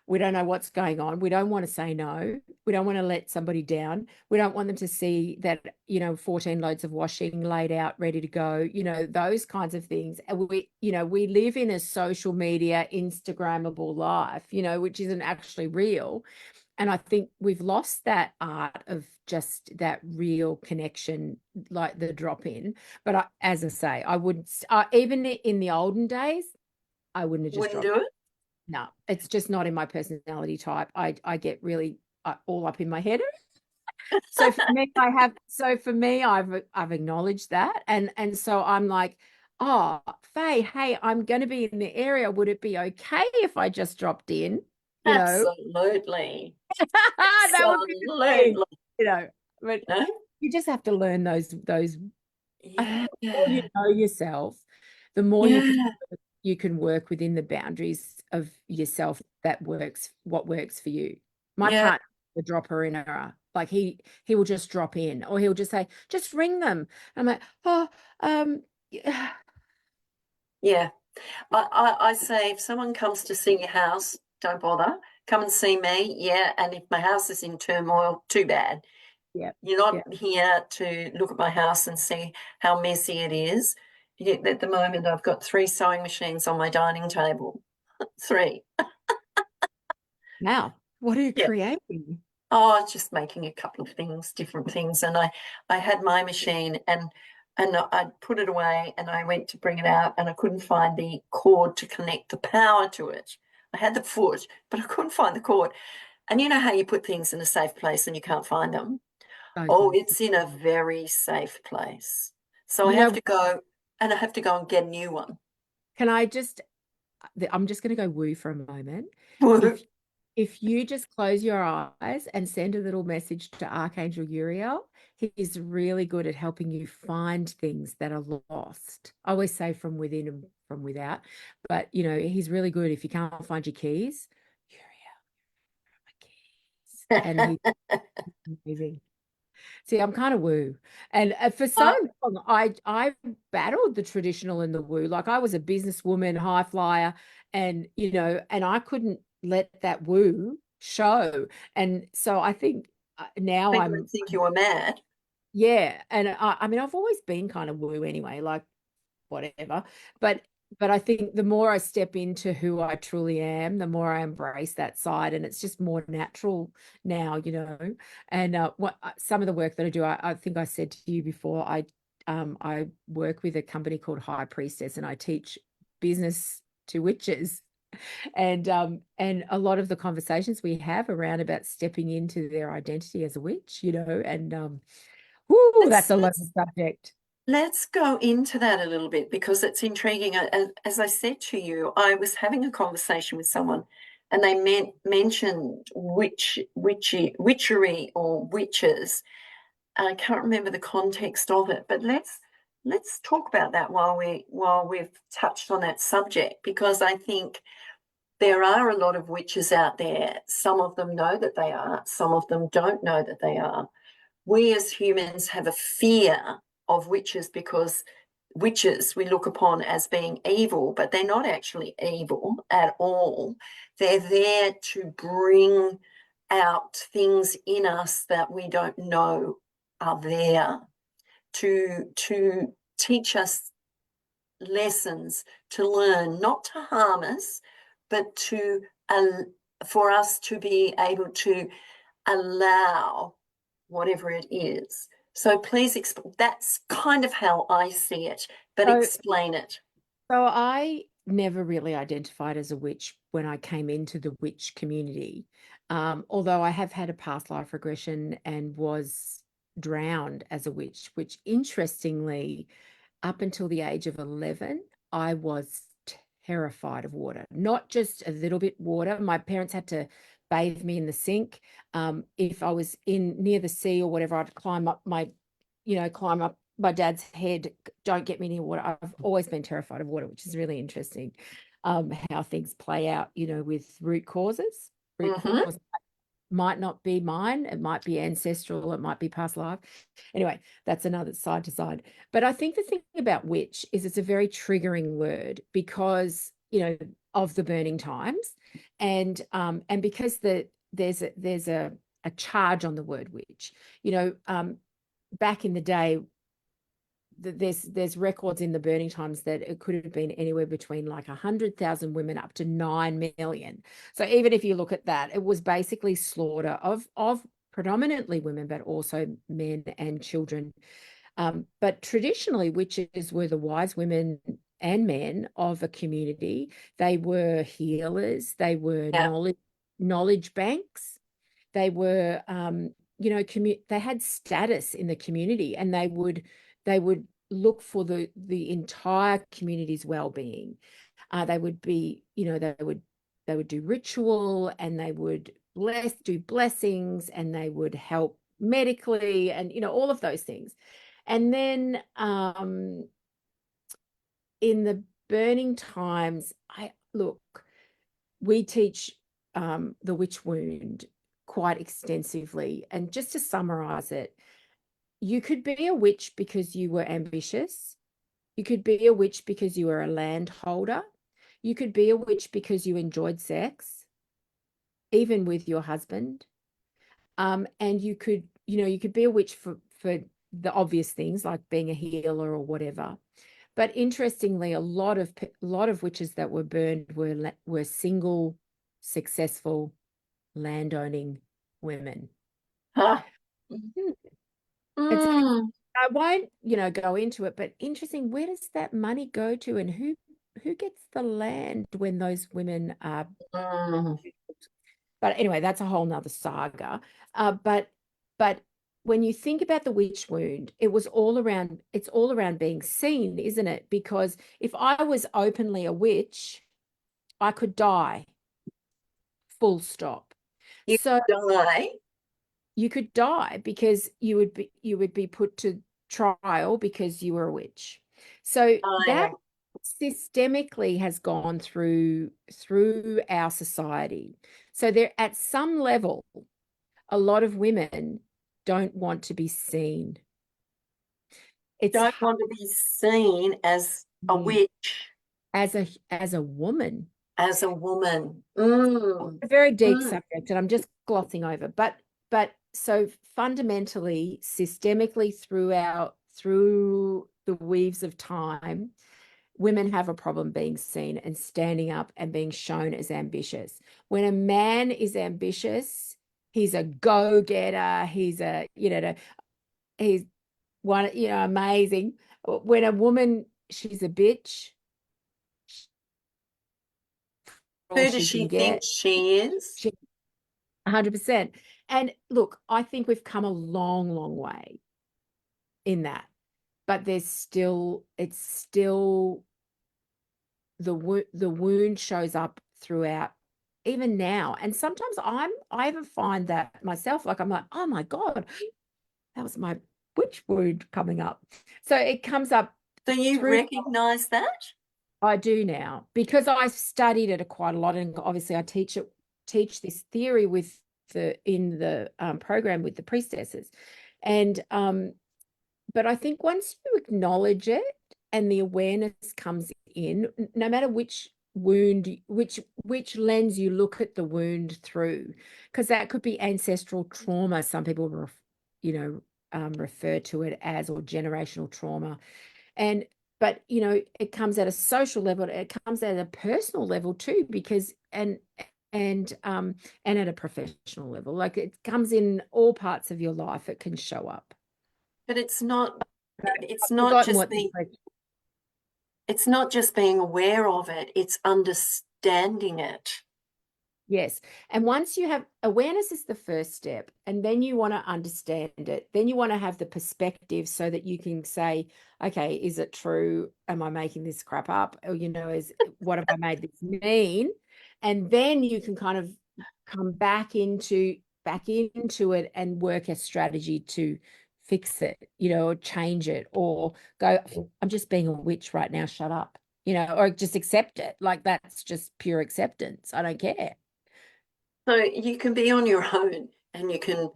We don't know what's going on. We don't want to say no. We don't want to let somebody down. We don't want them to see that, 14 loads of washing laid out, ready to go, those kinds of things. And we live in a social media, Instagrammable life, which isn't actually real. And I think we've lost that art of just that real connection, like the drop in. But as I say, I wouldn't, even in the olden days, I wouldn't have just Wouldn't dropped. do it? No, it's just not in my personality type. I get really all up in my head. So for me, I've acknowledged that, and so I'm like, oh, Faye, hey, I'm going to be in the area. Would it be okay if I just dropped in? You know, Absolutely. that would be the thing, Absolutely. you know. But No? you just have to learn those. Yeah. The more you know yourself, the more Yeah. you can work within the boundaries of yourself what works for you. My Yeah. partner, the dropper in her, like he will just drop in, or he'll just say, just ring them. I'm like, oh, yeah. Yeah. I say, if someone comes to see your house, don't bother. Come and see me. Yeah. And if my house is in turmoil, too bad. Yeah, You're yeah. not here to look at my house and see how messy it is. At the moment, I've got 3 sewing machines on my dining table. 3. Now, what are you Yeah. creating? Oh, just making a couple of things, different things. And I had my machine, and I put it away, and I went to bring it out, and I couldn't find the cord to connect the power to it. I had the foot, but I couldn't find the cord. And you know how you put things in a safe place and you can't find them? Oh, Totally. it's in a very safe place. So I You have know, to go, and I have to go and get a new one. can I just I'm just going to go woo for a moment. If if you just close your eyes and send a little message to Archangel Uriel, he is really good at helping you find things that are lost. I always say from within and from without, but he's really good. If you can't find your keys, Uriel, my keys, and he's amazing. See, I'm kind of woo. And for so Uh, long, I battled the traditional and the woo. Like, I was a businesswoman, high flyer, and and I couldn't let that woo show. And so I think now People would think you were mad. yeah. And I mean, I've always been kind of woo anyway, like whatever. But but I think the more I step into who I truly am, the more I embrace that side, and it's just more natural now, And what some of the work that I do, I think I said to you before, I work with a company called High Priestess, and I teach business to witches, and a lot of the conversations we have around about stepping into their identity as a witch, and whoo, that's Let's a loaded let's subject. let's go into that a little bit because it's intriguing. As I said to you, I was having a conversation with someone, and they mentioned witchery or witches. I can't remember the context of it, but let's talk about that while we've touched on that subject, because I think there are a lot of witches out there. Some of them know that they are, some of them don't know that they are. We as humans have a fear of witches because witches we look upon as being evil, but they're not actually evil at all. They're there to bring out things in us that we don't know are there, to teach us lessons, to learn, not to harm us, but for us to be able to allow whatever it is. So please, that's kind of how I see it, but So explain it. So I never really identified as a witch when I came into the witch community, although I have had a past life regression and was drowned as a witch, which interestingly, up until the age of 11, I was terrified of water, not just a little bit water. My parents had to bathe me in the sink. If I was in near the sea or whatever, I'd climb up my dad's head, don't get me near water. I've always been terrified of water, which is really interesting, how things play out, with root causes. Root Mm-hmm. cause might not be mine. It might be ancestral. It might be past life. Anyway, that's another side to side. But I think the thing about witch is it's a very triggering word because, of the burning times. And because there's a charge on the word witch. Back in the day, there's records in the burning times that it could have been anywhere between like 100,000 women up to 9 million. So even if you look at that, it was basically slaughter of predominantly women, but also men and children. But traditionally, witches were the wise women and men of a community. They were healers. They were Yeah. knowledge banks. They were, they had status in the community, and they would look for the entire community's well-being. They would be, they would do ritual, and they would do blessings, and they would help medically, and all of those things. And then in the burning times, we teach the witch wound quite extensively. And just to summarize it, you could be a witch because you were ambitious. You could be a witch because you were a landholder. You could be a witch because you enjoyed sex, even with your husband. And you could be a witch for the obvious things like being a healer or whatever. But interestingly, a lot of witches that were burned were single, successful, landowning women. Huh. Hmm. It's Mm. I won't, go into it, but interesting, where does that money go to, and who gets the land when those women are. Mm. But anyway, that's a whole nother saga. But when you think about the witch wound, it's all around being seen, isn't it? Because if I was openly a witch, I could die, full stop. You So die. you could die because you would be put to trial because you were a witch. So that I systemically has gone through our society. So there, at some level, a lot of women don't want to be seen. It's don't hard want to be seen as a witch, as a woman. as a woman. Mm. A very deep Mm. subject, and I'm just glossing over. But so fundamentally, systemically through the weaves of time, women have a problem being seen and standing up and being shown as ambitious. When a man is ambitious, he's a go-getter, he's one, amazing. When a woman, she's a bitch, all Who does she she can think get. she is? She 100%. And look, I think we've come a long, long way in that. But it's still the wound shows up throughout even now. And sometimes I even find that myself, like I'm like, oh my God, that was my witch wound coming up. So it comes up Do you through. recognize that? I do now because I've studied it quite a lot, and obviously I teach this theory with in the program with the priestesses, and but I think once you acknowledge it and the awareness comes in, no matter which wound, which lens you look at the wound through, because that could be ancestral trauma. Some people, refer to it as, or generational trauma. And but it comes at a social level, it comes at a personal level too, because and at a professional level, like it comes in all parts of your life. It can show up. But it's I've not forgotten just what the being question. it's not just being aware of it, it's understanding it. Yes. And once you have awareness is the first step, and then you want to understand it. Then you want to have the perspective so that you can say, okay, is it true? Am I making this crap up? Or, what have I made this mean? And then you can kind of come back into it and work a strategy to fix it, or change it, or go, I'm just being a witch right now, shut up, or just accept it. Like that's just pure acceptance. I don't care. So you can be on your own and you can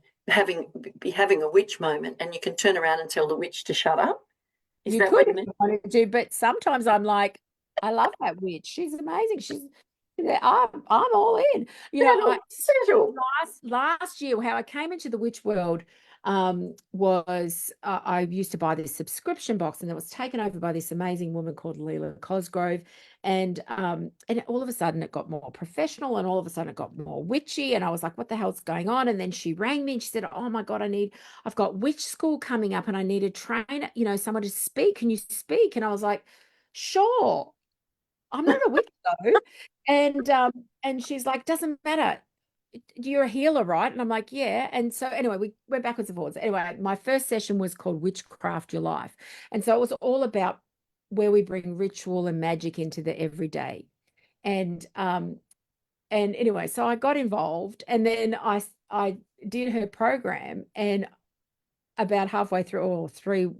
be having a witch moment and you can turn around and tell the witch to shut up. Is You that what could you if mean? you wanted to, but sometimes I'm like, I love that witch. She's amazing. I'm all in. Settle, settle. Last year, how I came into the witch world was I used to buy this subscription box, and it was taken over by this amazing woman called Leela Cosgrove, and all of a sudden it got more professional, and all of a sudden it got more witchy, and I was like, what the hell's going on? And then she rang me and she said, oh my God, I've got witch school coming up, and I need a trainer, someone to speak. Can you speak? And I was like, sure. I'm not a witch though. And she's like, doesn't matter. You're a healer, right? And I'm like, yeah. And so anyway, we went backwards and forwards. Anyway, my first session was called Witchcraft Your Life. And so it was all about where we bring ritual and magic into the everyday. And anyway, so I got involved, and then I did her program, and about halfway through, or 3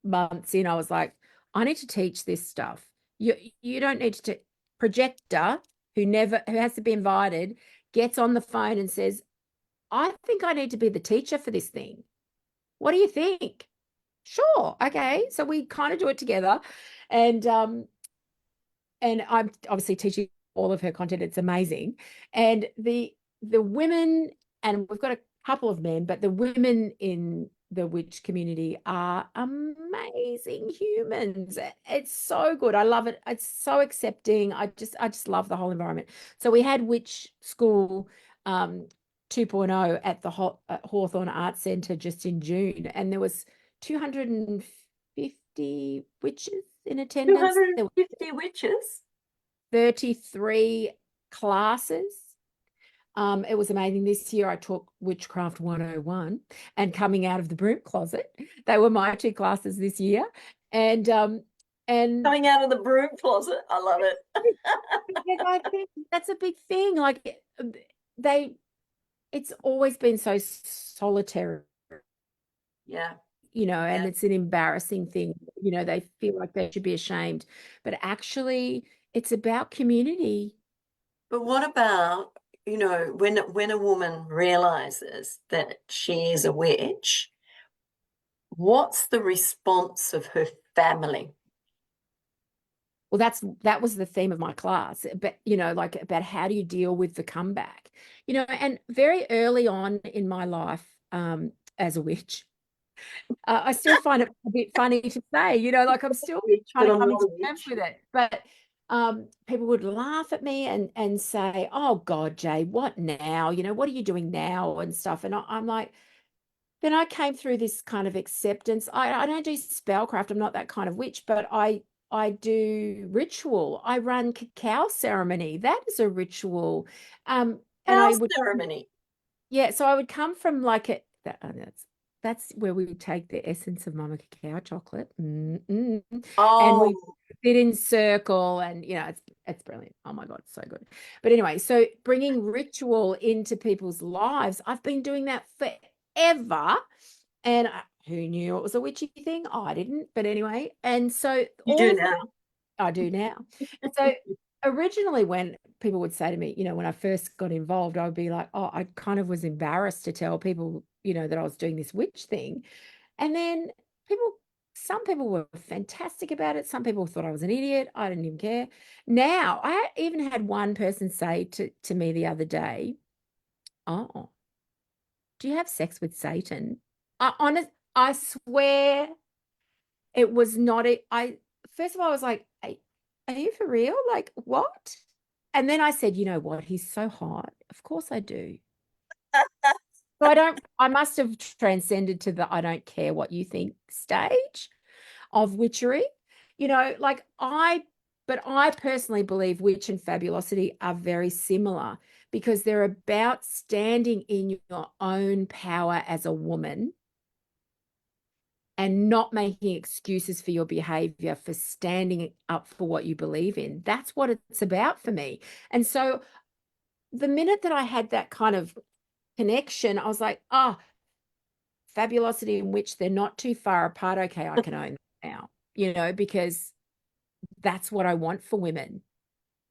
months in, I was like, I need to teach this stuff. You don't need to. Projector who has to be invited gets on the phone and says, I think I need to be the teacher for this thing. What do you think? Sure. Okay. So we kind of do it together. And I'm obviously teaching all of her content. It's amazing. And the women, and we've got a couple of men, but the women in the witch community are amazing humans. It's so good. I love it. It's so accepting. I just love the whole environment. So we had witch school 2.0 at the Hawthorne Arts Centre just in June, and there was 250 witches in attendance. There were 250 witches. 33 classes. It was amazing. This year I took Witchcraft 101 and Coming Out of the Broom Closet. They were my two classes this year. And Coming out of the broom closet. I love it. because I think that's a big thing. Like they it's always been so solitary, Yeah. and Yeah. it's an embarrassing thing. They feel like they should be ashamed, but actually it's about community. But what about, when a woman realizes that she is a witch, what's the response of her family? Well, that was the theme of my class, but like about how do you deal with the comeback, and very early on in my life, as a witch, I still find it a bit funny to say, like I'm still But trying to I'm come not into a terms witch. with it. But people would laugh at me and say, "Oh God, Jay, what now? What are you doing now?" and stuff. And I'm like, then I came through this kind of acceptance. I don't do spellcraft. I'm not that kind of witch, but I do ritual. I run cacao ceremony. That is a ritual. And I House would, ceremony. yeah, so I would come from like that's where we would take the essence of Mama Cacao chocolate, and we Oh, sit in circle, and it's brilliant. Oh my God, it's so good. But anyway, so bringing ritual into people's lives, I've been doing that forever, and who knew it was a witchy thing? I didn't, but anyway, and so you all do of now. I do now. So originally, when people would say to me, when I first got involved, I would be like, oh, I kind of was embarrassed to tell people, that I was doing this witch thing. And then some people were fantastic about it. Some people thought I was an idiot. I didn't even care. Now, I even had one person say to me the other day, oh, do you have sex with Satan? I swear it was not it. First of all, I was like, are you for real? Like, what? And then I said, you know what? He's so hot. Of course I do. So I must have transcended to the I don't care what you think stage of witchery. Like but I personally believe witch and fabulosity are very similar because they're about standing in your own power as a woman and not making excuses for your behavior, for standing up for what you believe in. That's what it's about for me. And so the minute that I had that kind of connection, I was like, oh, fabulosity in which they're not too far apart. Okay, I can own that now, because that's what I want for women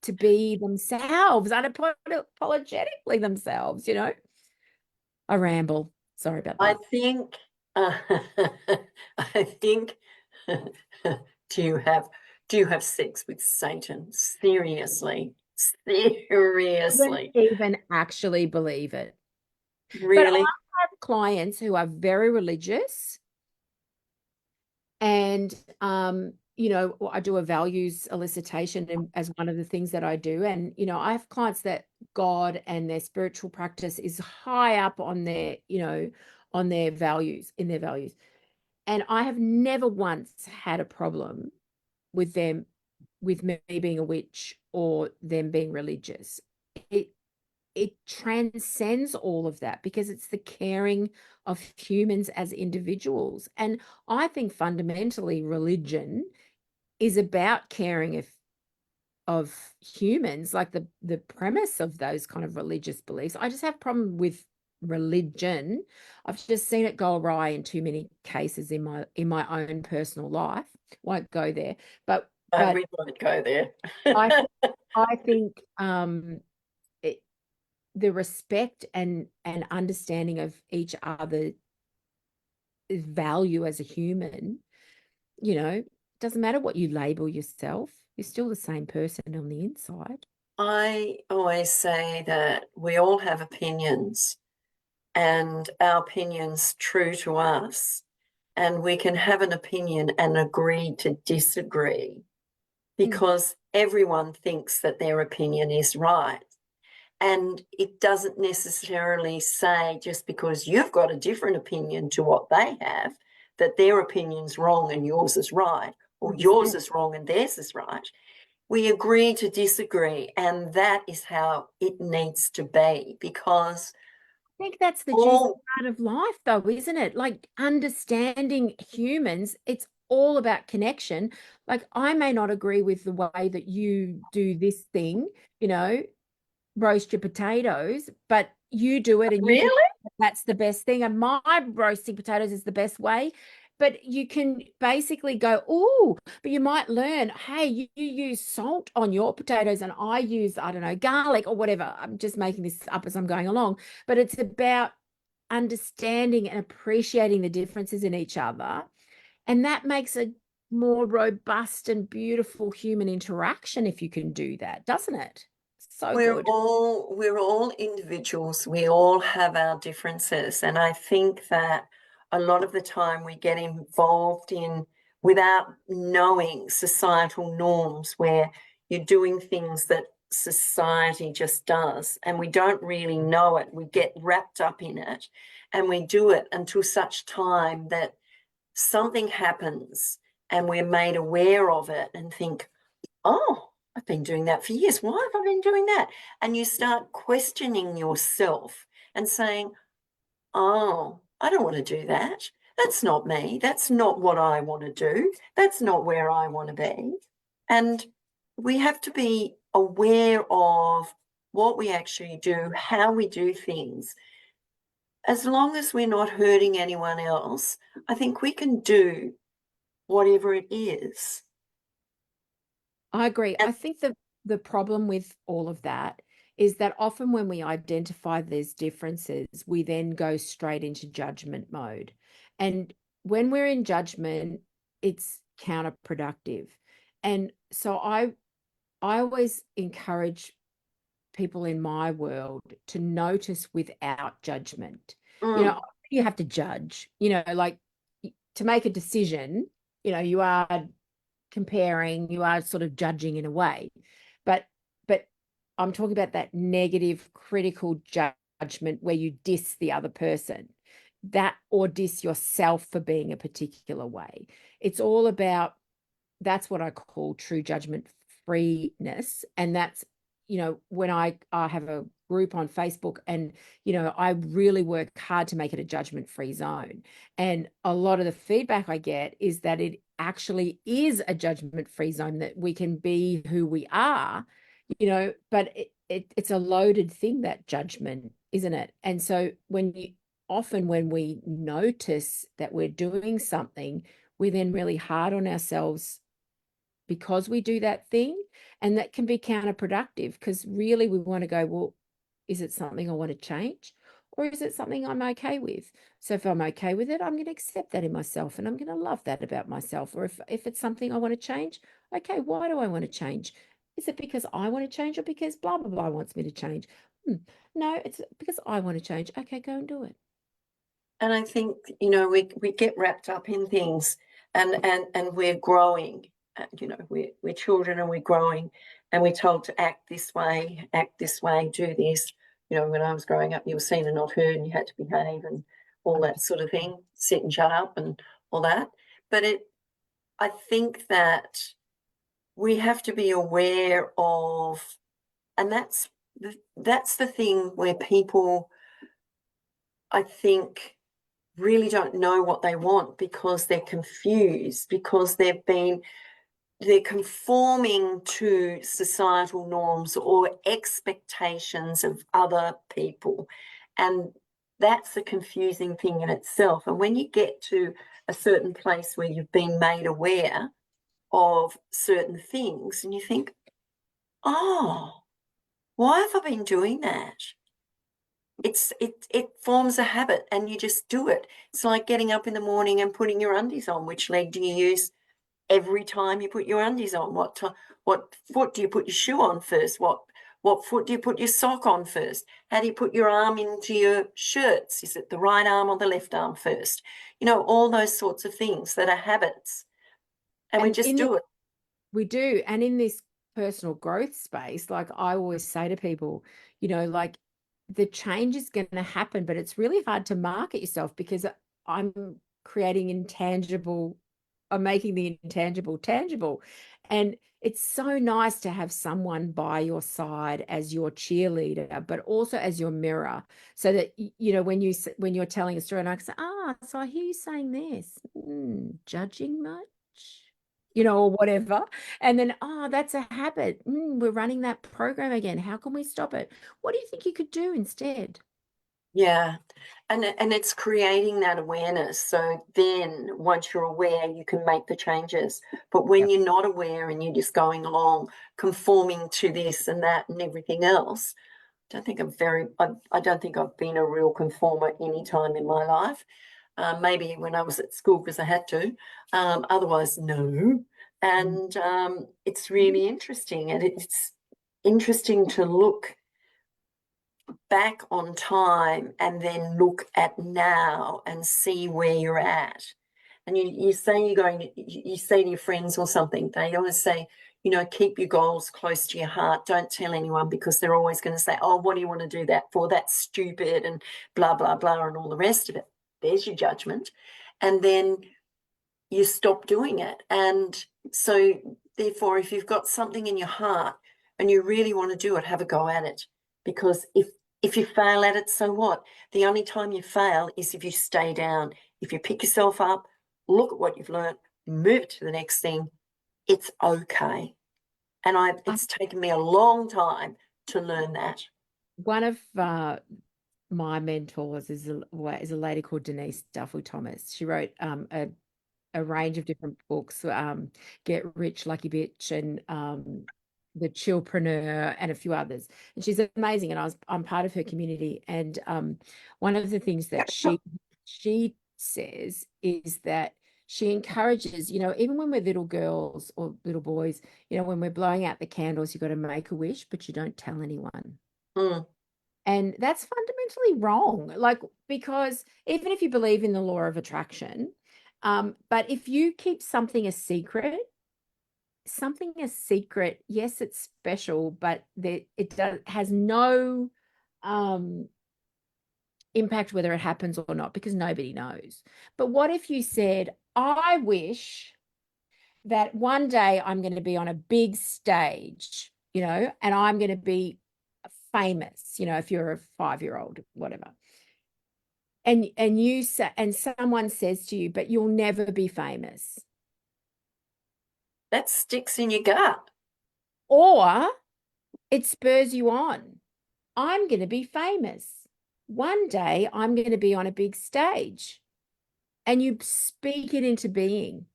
to be themselves, unapologetically themselves. I ramble. Sorry about I that. think, I think, do you have do you have sex with Satan? Seriously, I don't seriously, even actually believe it. But really? I have clients who are very religious and I do a values elicitation as one of the things that I do. And I have clients that God and their spiritual practice is high up on their values, in their values. And I have never once had a problem with them, with me being a witch or them being religious. It it transcends all of that because it's the caring of humans as individuals. And I think fundamentally religion is about caring of humans, like the premise of those kind of religious beliefs. I just have a problem with religion. I've just seen it go awry in too many cases in my own personal life. Won't go there. But but We won't go there. I I think it, the respect and understanding of each other's value as a human, doesn't matter what you label yourself, you're still the same person on the inside. I always say that we all have opinions, and our opinions true to us, and we can have an opinion and agree to disagree Mm, because everyone thinks that their opinion is right. And it doesn't necessarily say just because you've got a different opinion to what they have, that their opinion's wrong and yours is right, or yours 100%. is wrong and theirs is right. We agree to disagree, and that is how it needs to be because I think that's the juicy all part of life, though, isn't it? Like understanding humans, it's all about connection. Like I may not agree with the way that you do this thing, you know, roast your potatoes, but you do it and you think really that's the best thing. And my roasting potatoes is the best way. But you can basically go, oh, but you might learn, hey, you use salt on your potatoes and I use, I don't know, garlic or whatever. I'm just making this up as I'm going along. But it's about understanding and appreciating the differences in each other. And that makes a more robust and beautiful human interaction if you can do that, doesn't it? So good. we're all individuals. We all have our differences, and I think that a lot of the time we get involved in, without knowing, societal norms where you're doing things that society just does, and we don't really know it. We get wrapped up in it and we do it until such time that something happens and we're made aware of it and think, oh, I've been doing that for years. Why have I been doing that? And you start questioning yourself and saying, oh, I don't want to do that. That's not me. That's not what I want to do. That's not where I want to be. And we have to be aware of what we actually do, how we do things. As long as we're not hurting anyone else, I think we can do whatever it is. I agree. And I think the problem with all of that is that often when we identify these differences, we then go straight into judgment mode. And when we're in judgment, it's counterproductive. And so I always encourage people in my world to notice without judgment. You know, mm, you have to judge, you know, like to make a decision, you know, you are comparing, you are sort of judging in a way. But I'm talking about that negative critical judgment where you diss the other person, that or diss yourself for being a particular way. It's all about, that's what I call true judgment freeness. And that's, you know, when I have a group on Facebook, and, you know, I really work hard to make it a judgment free zone. And a lot of the feedback I get is that it actually is a judgment free zone, that we can be who we are, you know, but it's a loaded thing, that judgment, isn't it? And so often when we notice that we're doing something, we're then really hard on ourselves because we do that thing. And that can be counterproductive, because really we want to go, well, is it something I want to change? Or is it something I'm okay with? So if I'm okay with it, I'm going to accept that in myself and I'm going to love that about myself. Or if it's something I want to change, okay, why do I want to change? Is it because I want to change, or because blah, blah, blah wants me to change? No, it's because I want to change. Okay, go and do it. and I think, you know, we get wrapped up in things, and we're growing. You know, we're children and we're growing, and we're told to act this way, do this. You know, when I was growing up, you were seen and not heard, and you had to behave and all that sort of thing, sit and shut up and all that. But I think that we have to be aware of, and that's the thing where people, I think, really don't know what they want because they're confused, because they're conforming to societal norms or expectations of other people. And that's the confusing thing in itself. And when you get to a certain place where you've been made aware of certain things and you think, oh, why have I been doing that? It forms a habit and you just do it. It's like getting up in the morning and putting your undies on. Which leg do you use every time you put your undies on? What foot do you put your shoe on first? What foot do you put your sock on first? How do you put your arm into your shirts? Is it the right arm or the left arm first? You know, all those sorts of things that are habits, and we And just do it. we do. And in this personal growth space, like I always say to people, you know, like the change is going to happen, but it's really hard to market yourself because I'm creating intangible, I'm making the intangible tangible. And it's so nice to have someone by your side as your cheerleader, but also as your mirror, so that you know when you're telling a story, and I can say, so I hear you saying this, judging much, you know, or whatever. And then, that's a habit. We're running that program again. How can we stop it? What do you think you could do instead? Yeah. And it's creating that awareness. So then once you're aware, you can make the changes. But when Yep. you're not aware and you're just going along, conforming to this and that and everything else, I don't think I've been a real conformer any time in my life. Maybe when I was at school because I had to. Otherwise, no. And it's really interesting. And it's interesting to look back on time and then look at now and see where you're at. And you say you're going, you say to your friends or something, they always say, you know, keep your goals close to your heart. Don't tell anyone, because they're always going to say, oh, what do you want to do that for? That's stupid and blah, blah, blah, and all the rest of it. There's your judgment. And then you stop doing it. And so therefore, if you've got something in your heart and you really want to do it, have a go at it. Because if you fail at it, so what? The only time you fail is if you stay down. If you pick yourself up, look at what you've learned, move to the next thing, it's okay. And it's taken me a long time to learn that. One of my mentors is a lady called Denise Duffel Thomas. She wrote a range of different books, Get Rich, Lucky Bitch, and The Chillpreneur, and a few others. And she's amazing. And I'm part of her community. And one of the things that she says is that she encourages, you know, even when we're little girls or little boys, you know, when we're blowing out the candles, you've got to make a wish, but you don't tell anyone. Mm. And that's fundamentally wrong. Like, because even if you believe in the law of attraction, but if you keep something a secret, yes, it's special, but has no impact whether it happens or not, because nobody knows. But what if you said, I wish that one day I'm going to be on a big stage, you know, and I'm going to be famous, you know, if you're a 5-year-old, whatever. And you say, and someone says to you, but you'll never be famous. That sticks in your gut. Or it spurs you on. I'm going to be famous. One day I'm going to be on a big stage. And you speak it into being.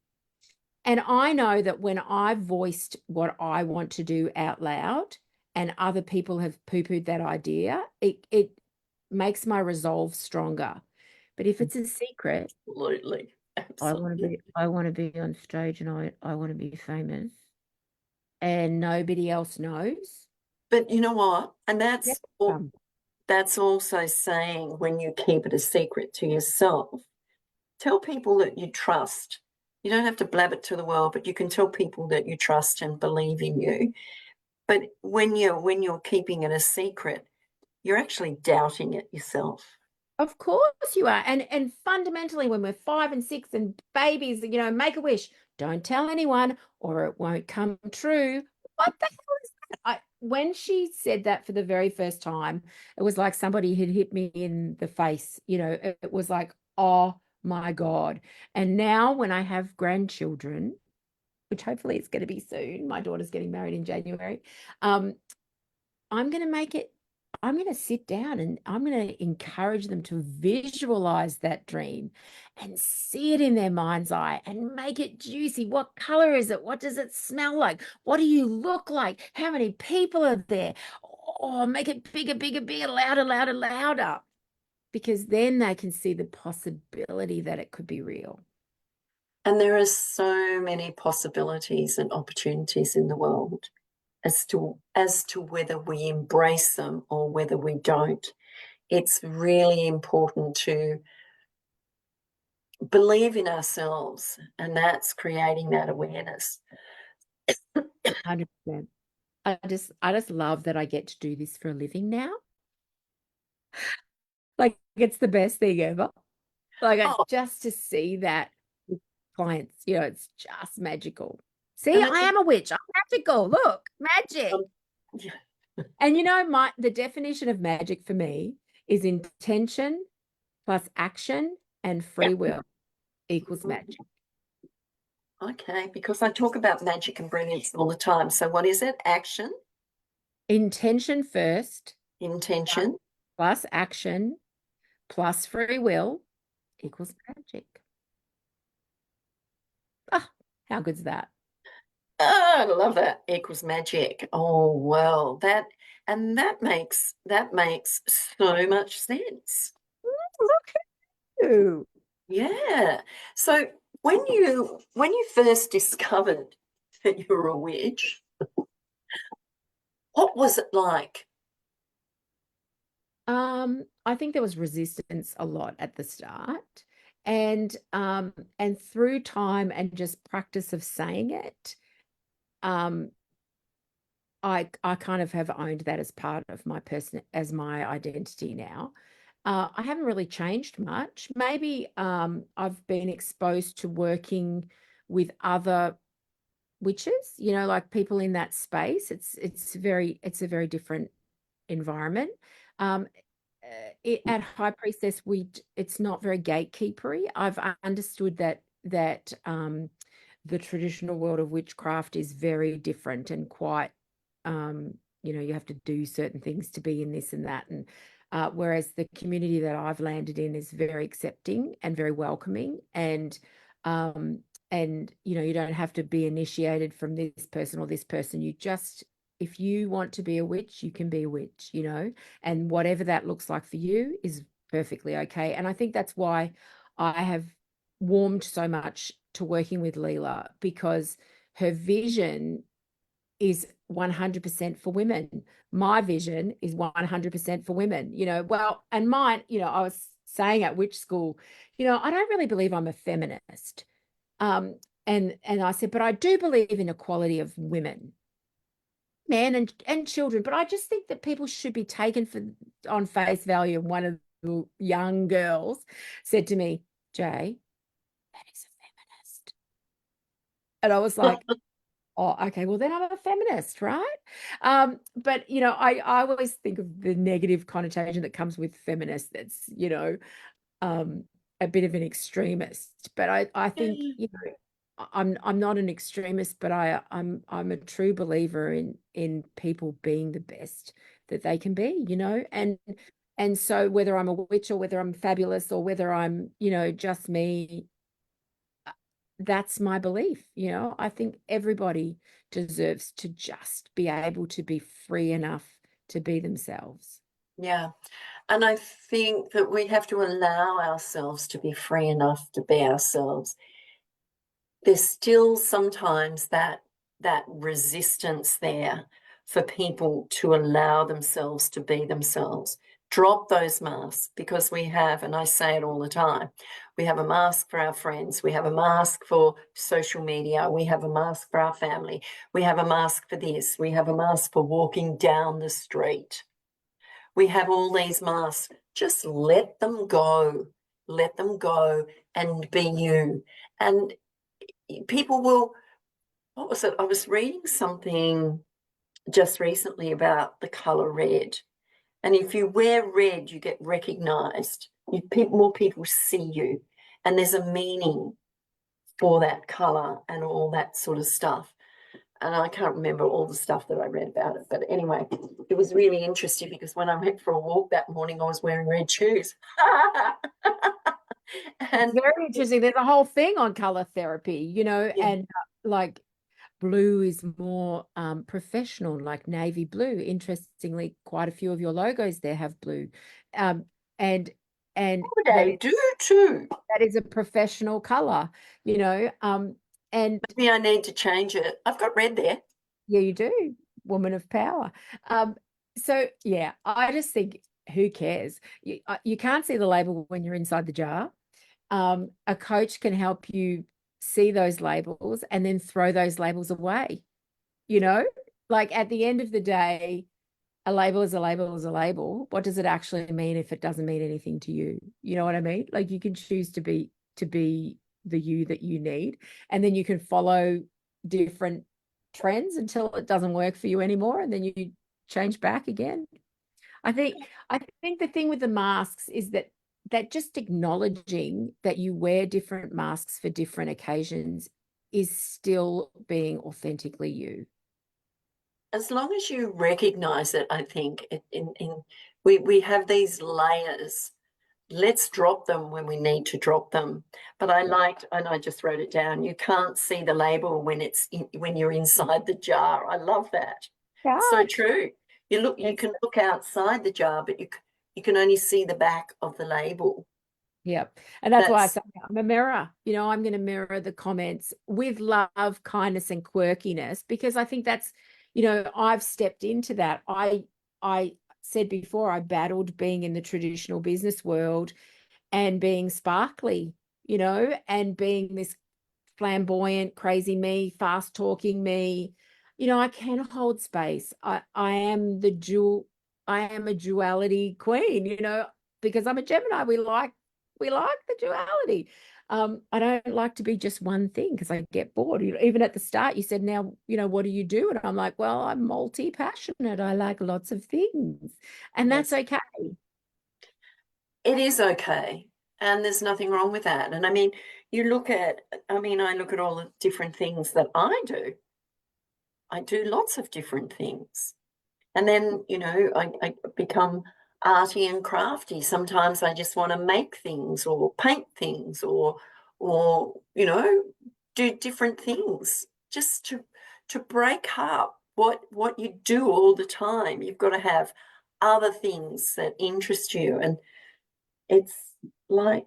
And I know that when I've voiced what I want to do out loud and other people have poo-pooed that idea, it makes my resolve stronger. But if it's a secret, Absolutely. Absolutely. I want to be on stage and I want to be famous and nobody else knows. But you know what? And Yeah. that's also saying, when you keep it a secret to yourself, tell people that you trust. You don't have to blab it to the world, but you can tell people that you trust and believe in you. But when you're keeping it a secret, you're actually doubting it yourself. Of course you are. And fundamentally, when we're 5 and 6 and babies, you know, make a wish, don't tell anyone or it won't come true. What the hell is that? When she said that for the very first time, it was like somebody had hit me in the face. You know, it was like, oh my God. And now when I have grandchildren, which hopefully it's going to be soon, my daughter's getting married in January, I'm going to make it, I'm going to sit down and I'm going to encourage them to visualize that dream and see it in their mind's eye and make it juicy. What color is it? What does it smell like? What do you look like? How many people are there? Oh, make it bigger, bigger, bigger, louder, louder, louder. Because then they can see the possibility that it could be real. And there are so many possibilities and opportunities in the world, as to whether we embrace them or whether we don't. It's really important to believe in ourselves, and that's creating that awareness. 100%. I just love that I get to do this for a living now. Like, it's the best thing ever. Like, Oh, just to see that with clients, you know, it's just magical. See, and I am a witch. I'm magical. Look, magic. yeah. And you know, the definition of magic for me is intention plus action and free will equals magic. Okay, because I talk about magic and brilliance all the time. So what is it? Action, Intention first intention. plus action plus free will equals magic. Ah, how good's that? Oh, I love that. Equals magic. Oh, well, that makes so much sense. Look at you. Yeah. So when you first discovered that you were a witch, what was it like? I think there was resistance a lot at the start, and through time and just practice of saying it, um, I kind of have owned that as part of my person, as my identity now. I haven't really changed much. Maybe I've been exposed to working with other witches, like people in that space. It's a very different environment. Um, at High Priestess, it's not very gatekeepery. I've understood that the traditional world of witchcraft is very different and quite, you have to do certain things to be in this and that, and whereas the community that I've landed in is very accepting and very welcoming, um, and you don't have to be initiated from this person or this person. If you want to be a witch, you can be a witch, and whatever that looks like for you is perfectly okay. And I think that's why I have warmed so much to working with Leela, because her vision is 100% for women. My vision is 100% for women, well, and mine, I was saying at witch school, I don't really believe I'm a feminist. Um, and I said, but I do believe in equality of women, men and children, but I just think that people should be taken on face value. And one of the young girls said to me, Jay, that is a feminist. And I was like, oh, okay, well then I'm a feminist, right? But I always think of the negative connotation that comes with feminist. That's, um, a bit of an extremist. But I think, I'm not an extremist, but I'm a true believer in people being the best that they can be, and so whether I'm a witch or whether I'm fabulous or whether I'm, just me, that's my belief. I think everybody deserves to just be able to be free enough to be themselves. Yeah. And I think that we have to allow ourselves to be free enough to be ourselves. There's still sometimes that resistance there for people to allow themselves to be themselves. Drop those masks, because we have, and I say it all the time, we have a mask for our friends, we have a mask for social media, we have a mask for our family, we have a mask for this, we have a mask for walking down the street. We have all these masks. Just let them go. Let them go and be you. And people will, what was it? I was reading something just recently about the color red. And if you wear red, you get recognized. More people see you. And there's a meaning for that color and all that sort of stuff. And I can't remember all the stuff that I read about it. But anyway, it was really interesting, because when I went for a walk that morning, I was wearing red shoes. It's And very interesting. There's a whole thing on color therapy, yeah, and like blue is more professional, like navy blue. Interestingly, quite a few of your logos there have blue, um, and and that they do too. that is a professional color, and Maybe I need to change it. I've got red there. yeah, you do, woman of power. So yeah, I just think, who cares? You can't see the label when you're inside the jar. A coach can help you see those labels and then throw those labels away. You know, like at the end of the day, a label is a label is a label. What does it actually mean if it doesn't mean anything to you? You know what I mean? Like you can choose to be the you that you need, and then you can follow different trends until it doesn't work for you anymore, and then you change back again. I think the thing with the masks is that just acknowledging that you wear different masks for different occasions is still being authentically you. As long as you recognize it, I think we have these layers. Let's drop them when we need to drop them. But I liked, and I just wrote it down, you can't see the label when you're inside the jar. I love that. Yeah. So true. You It's can look outside the jar, but you can only see the back of the label. Yeah. And that's why I That's say I'm a mirror. I'm going to mirror the comments with love, kindness, and quirkiness, because I think that's, I've stepped into that. I said before, I battled being in the traditional business world and being sparkly, and being this flamboyant, crazy me, fast talking me. I can hold space. I am I am a duality queen, because I'm a Gemini. We like the duality. I don't like to be just one thing because I get bored. Even at the start, you said, now, what do you do? And I'm like, well, I'm multi-passionate. I like lots of things. And that's Yes, okay. it is okay. And there's nothing wrong with that. And I mean, I look at all the different things that I do. I do lots of different things. And then, I become arty and crafty. Sometimes I just want to make things or paint things or do different things just to break up what you do all the time. You've got to have other things that interest you. And it's like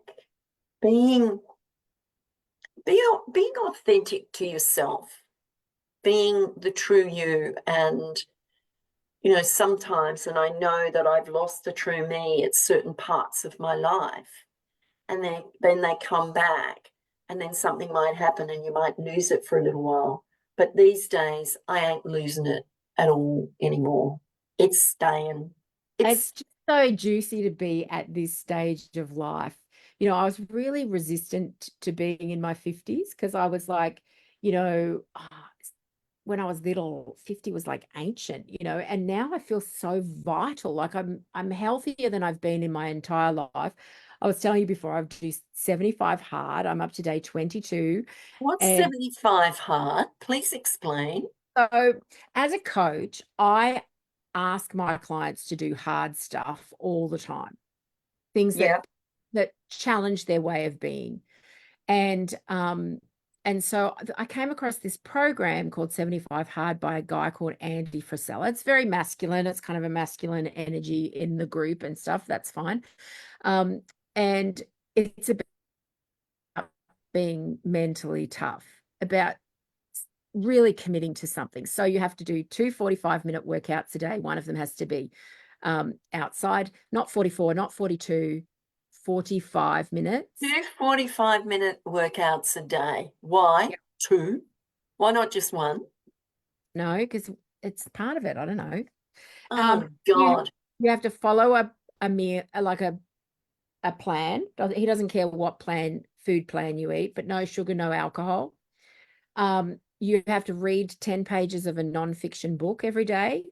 being being authentic to yourself, being the true you. And sometimes, and I know that I've lost the true me at certain parts of my life, and then they come back, and then something might happen and you might lose it for a little while. But these days, I ain't losing it at all anymore. It's staying. It's It's just so juicy to be at this stage of life. I was really resistant to being in my 50s because I was like, when I was little, 50 was like ancient, and now I feel so vital. Like I'm healthier than I've been in my entire life. I was telling you before, I've do 75 hard. I'm up to day 22. what's And 75 hard? Please explain. so as a coach, I ask my clients to do hard stuff all the time, things Yeah. that challenge their way of being. And so I came across this program called 75 Hard by a guy called Andy Frisella. It's very masculine. It's kind of a masculine energy in the group and stuff. That's fine. And it's about being mentally tough, about really committing to something. So you have to do 2 45-minute workouts a day. One of them has to be outside, not 44, not 42, 45 minutes. Two 45-minute workouts a day. Why? Yeah. Two? Why not just one? No, because it's part of it. I don't know. Oh, You God. you have to follow a meal, like a plan. He doesn't care what food plan you eat, but no sugar, no alcohol. You have to read 10 pages of a nonfiction book every day.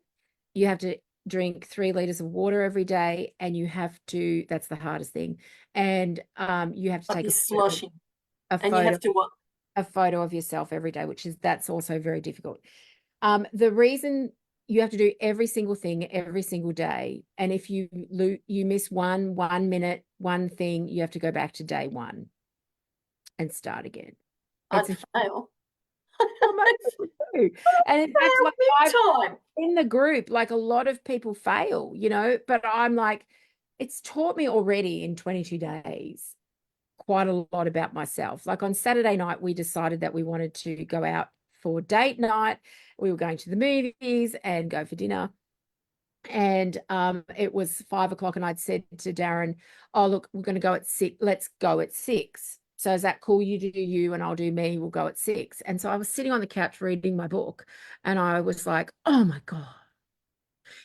You have to drink 3 liters of water every day, and that's the hardest thing. And you have to I'd take be sloshing. a And you photo have to what? a photo of yourself every day, that's also very difficult. The reason you have to do every single thing every single day, and if you miss 1 minute, one thing, you have to go back to day one and start again. It's I'd a fail. hormone too. And that's Fail like big time. in the group, like a lot of people fail, but I'm like, it's taught me already in 22 days quite a lot about myself. Like on Saturday night, we decided that we wanted to go out for date night. We were going to the movies and go for dinner. And it was 5 o'clock, and I'd said to Darren, "Oh, look, we're going to go at 6. Let's go at 6. So is that cool? You do you, and I'll do me. We'll go at 6." And so I was sitting on the couch reading my book, and I was like, "Oh my God,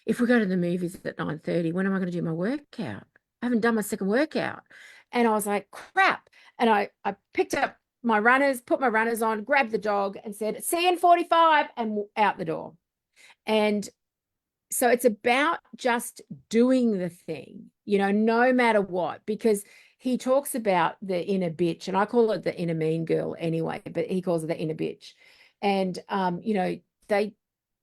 if we go to the movies at 9:30, when am I going to do my workout? I haven't done my second workout." And I was like, crap. And I picked up my runners, put my runners on, grabbed the dog and said, "See you in 45," and out the door. And so it's about just doing the thing, no matter what, because he talks about the inner bitch, and I call it the inner mean girl anyway, but he calls it the inner bitch. And, they,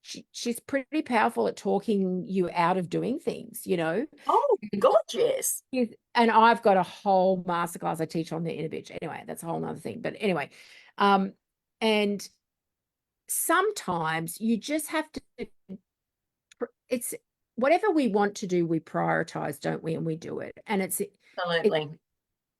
she's pretty powerful at talking you out of doing things. Oh, God, yes. And I've got a whole masterclass I teach on the inner bitch. Anyway, that's a whole nother thing. But anyway, and sometimes you just have to, it's whatever we want to do, we prioritize, don't we? And we do it. And Absolutely.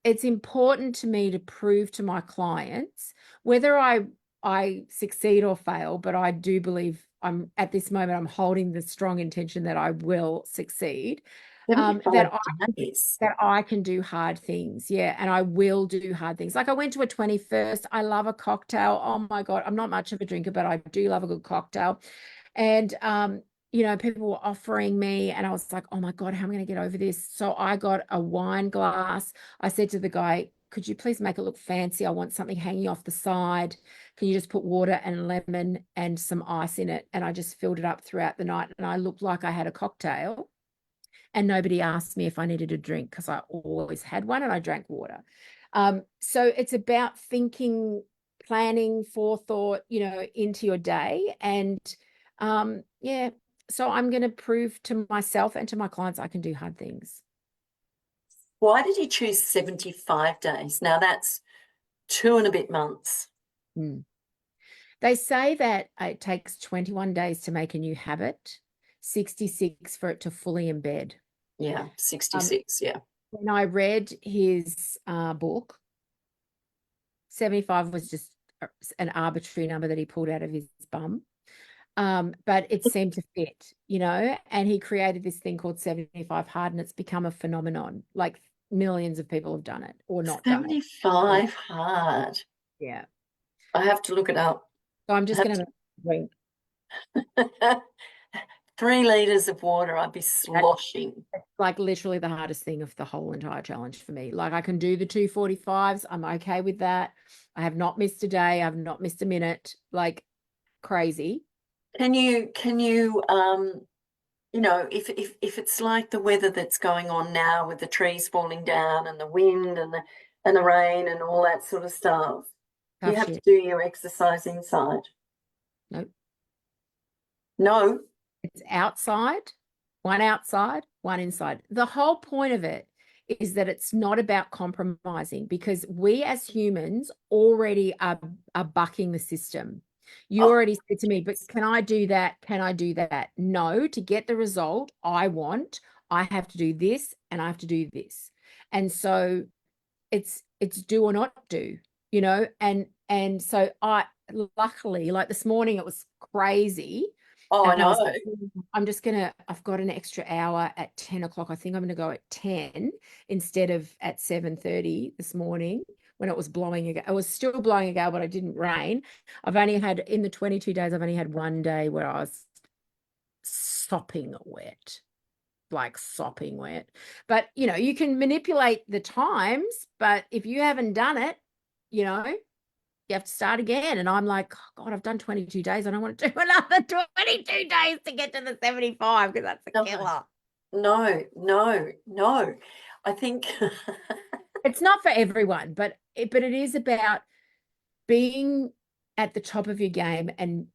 it's important to me to prove to my clients, whether I I succeed or fail, but I do believe I'm at this moment, I'm holding the strong intention that I will succeed. That 75 I days. that I can do hard things. Yeah. And I will do hard things. Like I went to a 21st. I love a cocktail. Oh my God. I'm not much of a drinker, but I do love a good cocktail. And people were offering me, and I was like, oh my God, how am I going to get over this? So I got a wine glass. I said to the guy, could you please make it look fancy? I want something hanging off the side. Can you just put water and lemon and some ice in it? And I just filled it up throughout the night, and I looked like I had a cocktail. And nobody asked me if I needed a drink because I always had one and I drank water. So it's about thinking, planning, forethought, into your day. And yeah, so I'm going to prove to myself and to my clients I can do hard things. Why did you choose 75 days? Now that's 2 and a bit months. Hmm. They say that it takes 21 days to make a new habit, 66 for it to fully embed. Yeah, Um, 66. Yeah. when I read his book, 75 was just an arbitrary number that he pulled out of his bum. But it seemed to fit, and he created this thing called 75 hard, and it's become a phenomenon. Like millions of people have done it or not done it. So, 75 hard. yeah. I have to look it up. So I'm I just have going to drink. to 3 liters of water, I'd be That's sloshing. like literally the hardest thing of the whole entire challenge for me. Like I can do the 245s. I'm okay with that. I have not missed a day. I've not missed a minute. Like crazy. If it's like the weather that's going on now with the trees falling down and the wind and the rain and all that sort of stuff, you Tough have to shit. do your exercise inside. Nope. No. It's outside, one inside. The whole point of it is that it's not about compromising because we as humans already are bucking the system. You Oh, already said to me, but can I do that? Can I do that? No, to get the result I want, I have to do this and I have to do this. And so it's do or not do, and so I luckily, like this morning it was crazy. oh, I And I know. was like, I've got an extra hour at 10 o'clock. I think I'm going to go at 10 instead of at 7:30 this morning when it was blowing again. It was still blowing a gale, but it didn't rain. I've only had, in the 22 days, I've only had one day where I was sopping wet, like sopping wet. But, you can manipulate the times, but if you haven't done it, you have to start again. And I'm like, oh, God, I've done 22 days. I don't want to do another 22 days to get to the 75 because that's a No, killer. no. I think It's not for everyone, but it is about being at the top of your game and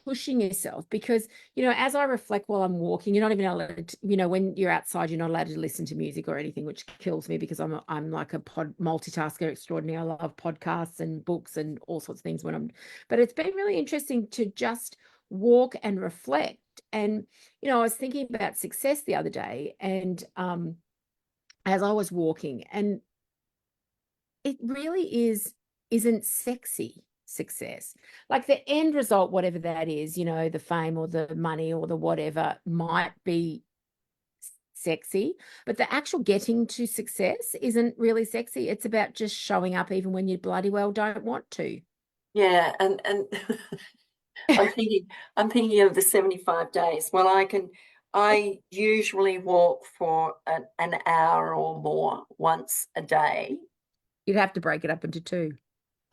pushing yourself because as I reflect while I'm walking, you're not even allowed to, when you're outside you're not allowed to listen to music or anything, which kills me because I'm like a multitasker extraordinary. I love podcasts and books and all sorts of things but it's been really interesting to just walk and reflect. And I was thinking about success the other day, and as I was walking, and it really isn't sexy success. Like the end result, whatever that is, the fame or the money or the whatever might be sexy, but the actual getting to success isn't really sexy. It's about just showing up even when you bloody well don't want to. yeah, and I'm thinking of the 75 days. Well, I usually walk for an hour or more once a day. You'd have to break it up into two.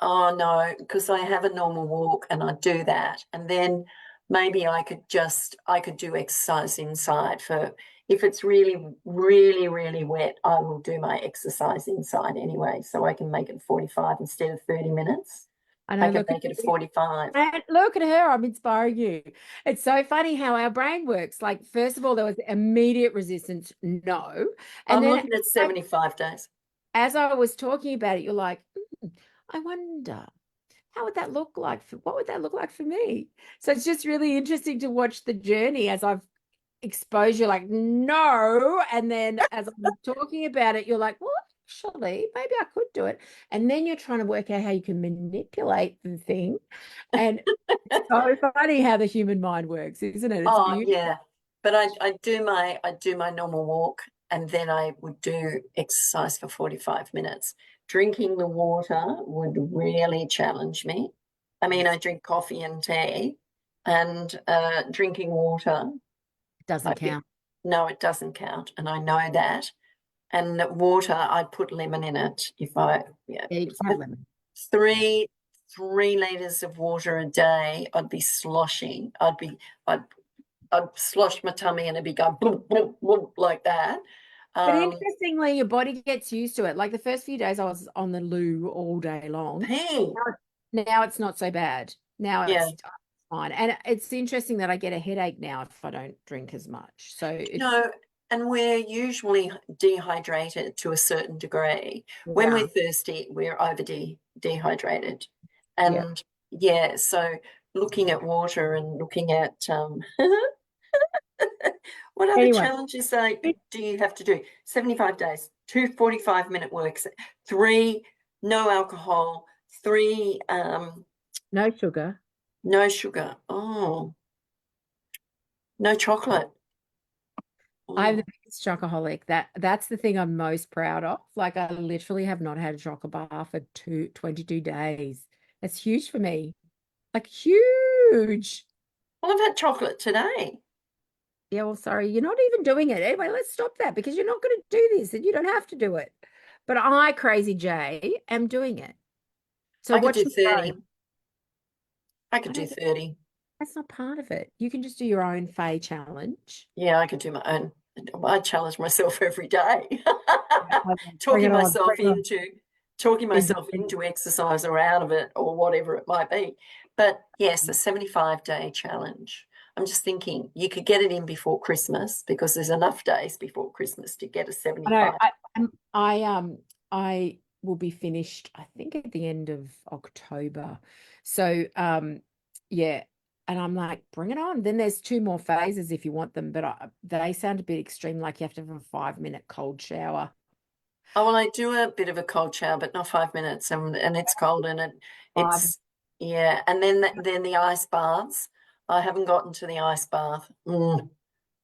Oh no, because I have a normal walk and I do that. And then maybe I could do exercise inside for if it's really, really, really wet, I will do my exercise inside anyway. So I can make it 45 instead of 30 minutes. I I know, can look at make it a you. 45. And look at her, I'm inspiring you. It's so funny how our brain works. Like, first of all, there was immediate resistance, no. And I'm then looking at 75 days. as I was talking about it, you're like, I wonder how would that look like what would that look like for me? So it's just really interesting to watch the journey as I've exposed you like, no. And then as I'm talking about it, you're like, well, actually, maybe I could do it. And then you're trying to work out how you can manipulate the thing. And it's so funny how the human mind works, isn't it? It's Oh beautiful. yeah. But I do my normal walk and then I would do exercise for 45 minutes. Drinking the water would really challenge me. I mean, I drink coffee and tea and drinking water, It doesn't I feel, count. no, it doesn't count. And I know that. And water, I put lemon in it. Yeah, Yeah, you if can I have lemon. Yeah. three 3 liters of water a day, I'd be sloshing. I'd slosh my tummy and it'd be going boom, boom, boom, like that. But Um, interestingly, your body gets used to it. Like the first few days, I was on the loo all day long. hey, Now it's not so bad. Now yeah, it's fine. And it's interesting that I get a headache now if I don't drink as much. So you it's, know, and we're usually dehydrated to a certain degree. When we're yeah, thirsty, we're dehydrated. yeah. And yeah, so looking at water and looking at what other Anyway, challenges do you have to do? 75 days, two 45-minute works, three no alcohol, three no sugar. no sugar. Oh, no chocolate. I'm the Oh, biggest chocoholic. That's the thing I'm most proud of. Like I literally have not had a chocolate bar for 22 days. That's huge for me. Like huge. well, I've had chocolate today. Yeah, well, sorry, you're not even doing it. Anyway, let's stop that because you're not going to do this and you don't have to do it. But I, Crazy Jay, am doing it. So I could what's do your 30. go? I could I do don't, 30. that's not part of it. You can just do your own Faye challenge. Yeah, I could do my own. I challenge myself every day. Bring talking it on. Bring myself it on. into talking myself Independent. into exercise or out of it or whatever it might be. But yes, the 75-day challenge. I'm just thinking you could get it in before Christmas because there's enough days before Christmas to get a I know. 75. I will be finished, I think, at the end of October. So yeah. And I'm like, bring it on. Then there's two more phases if you want them, but they sound a bit extreme, like you have to have a 5 minute cold shower. Oh, well, I do a bit of a cold shower, but not 5 minutes, and it's cold and Five. it's yeah, and then the ice baths. I haven't gotten to the ice bath. No,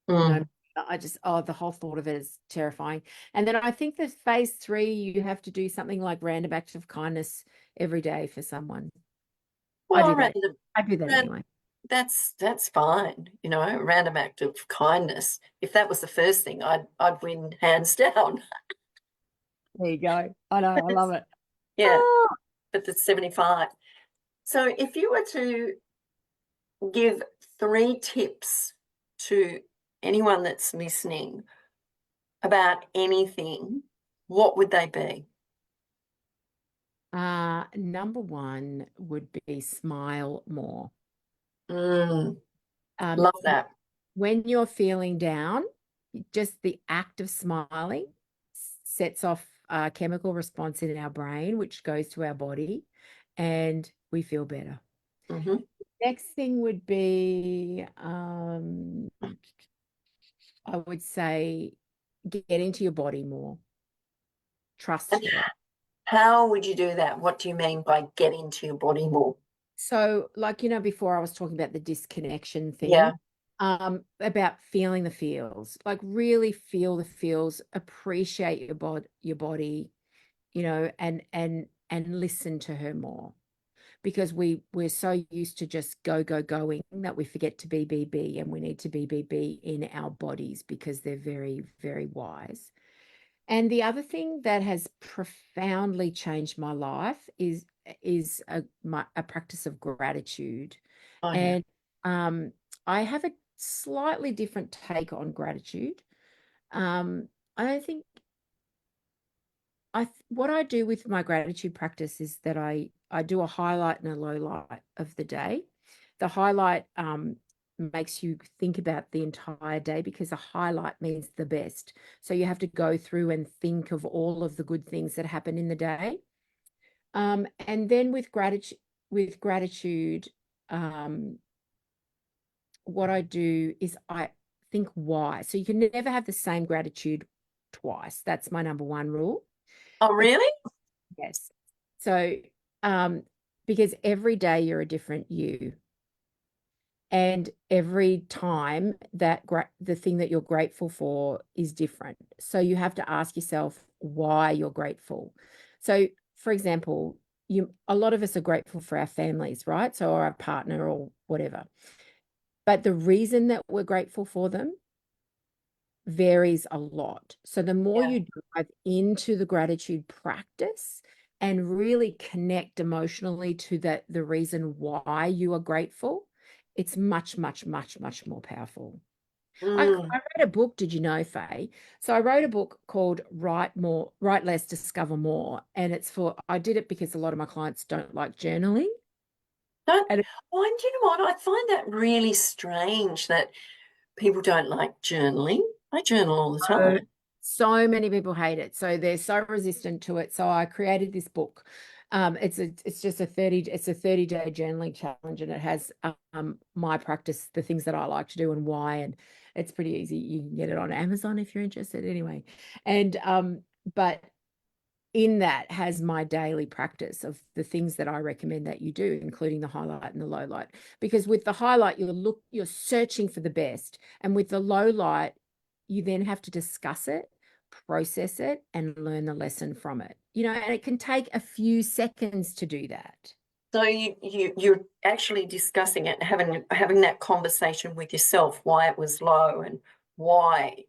Mm. I just, oh, the whole thought of it is terrifying. And then I think that phase three, you have to do something like random acts of kindness every day for someone. I Well, do that. I do that that anyway. that's fine, random act of kindness. If that was the first thing, I'd win hands down. There you go. I know. I love it. Yeah, Oh, but the 75. So if you were to give 3 tips to anyone that's listening about anything, what would they be? number one would be smile more. Mm, Um, love that. when you're feeling down, just the act of smiling sets off a chemical response in our brain, which goes to our body, and we feel better. Hmm. Next thing would be, I would say, get into your body more, And trust your body. how would you do that? What do you mean by get into your body more? So, like, before I was talking about the disconnection Yeah. thing, about feeling the feels, like really feel the feels, appreciate your body, and listen to her more because we're so used to just going that we forget to be, and we need to be in our bodies because they're very, very wise. And the other thing that has profoundly changed my life is a practice of gratitude. Oh, yeah. And I have a slightly different take on gratitude. I don't think what I do with my gratitude practice is that I do a highlight and a low light of the day. The highlight makes you think about the entire day because a highlight means the best. So you have to go through and think of all of the good things that happen in the day. And then with gratitude, um, what I do is I think why. So you can never have the same gratitude twice. That's my number one rule. Oh, really? Yes. So, um, because every day you're a different you, and every time that the thing that you're grateful for is different. So you have to ask yourself why you're grateful. So, for example, a lot of us are grateful for our families, right? So, or our partner or whatever. But the reason that we're grateful for them varies a lot. So the more Yeah. you dive into the gratitude practice and really connect emotionally to the reason why you are grateful, it's much, much, much, much more powerful. I Mm. read a book, did you know, Faye? So I wrote a book called Write More, Write Less, Discover More. And I did it because a lot of my clients don't like journaling. Don't, And oh, and you know what? I find that really strange that people don't like journaling. I journal all the so, time. so many people hate it. So they're so resistant to it. So I created this book. It's just a 30-day journaling challenge, and it has my practice, the things that I like to do and why. And it's pretty easy. You can get it on Amazon if you're interested anyway. And but in that has my daily practice of the things that I recommend that you do, including the highlight and the low light. Because with the highlight, you're searching for the best. And with the low light, you then have to discuss it, process it, and learn the lesson from it. And it can take a few seconds to do that. So you're actually discussing it, having that conversation with yourself, why it was low and why,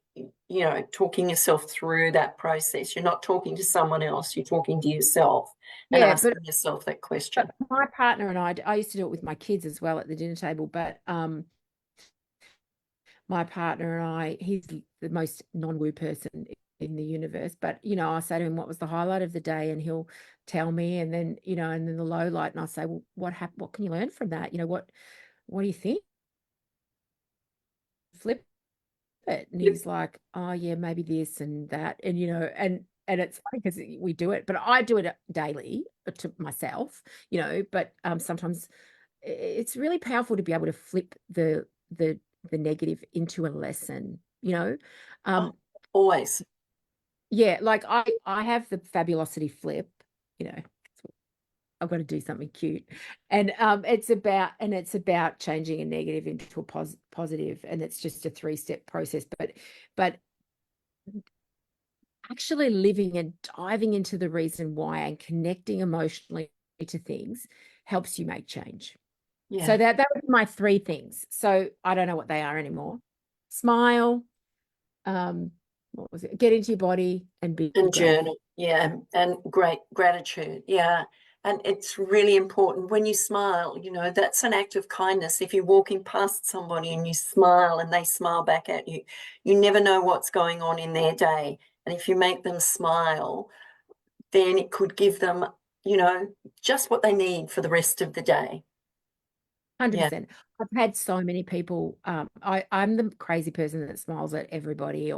talking yourself through that process. You're not talking to someone else, you're talking to yourself and Yeah, but asking yourself that but question. my partner and I used to do it with my kids as well at the dinner table, but my partner and he's the most non-woo person in the universe. But, I say to him, what was the highlight of the day? And he'll tell me. And then, and then the low light. And I say, well, what happened? What can you learn from that? What do you think? Flip it. And Yep. he's like, oh yeah, maybe this and that. And, and it's funny because we do it, but I do it daily to myself, but sometimes it's really powerful to be able to flip the negative into a lesson, Oh, Um, always. yeah, like I have the Fabulosity flip, you know, I've got to do something cute. And it's about changing a negative into a positive, and it's just a three-step process. But actually living and diving into the reason why and connecting emotionally to things helps you make change. So Yeah. that would be my three things. So I don't know what they are anymore. Smile, what was it? Get into your body and be And grateful. journal. Yeah. And great gratitude. Yeah. And it's really important when you smile, that's an act of kindness. If you're walking past somebody and you smile and they smile back at you, you never know what's going on in their day. And if you make them smile, then it could give them, you know, just what they need for the rest of the day. Yeah. 100%. I've had so many people. I'm the crazy person that smiles at everybody,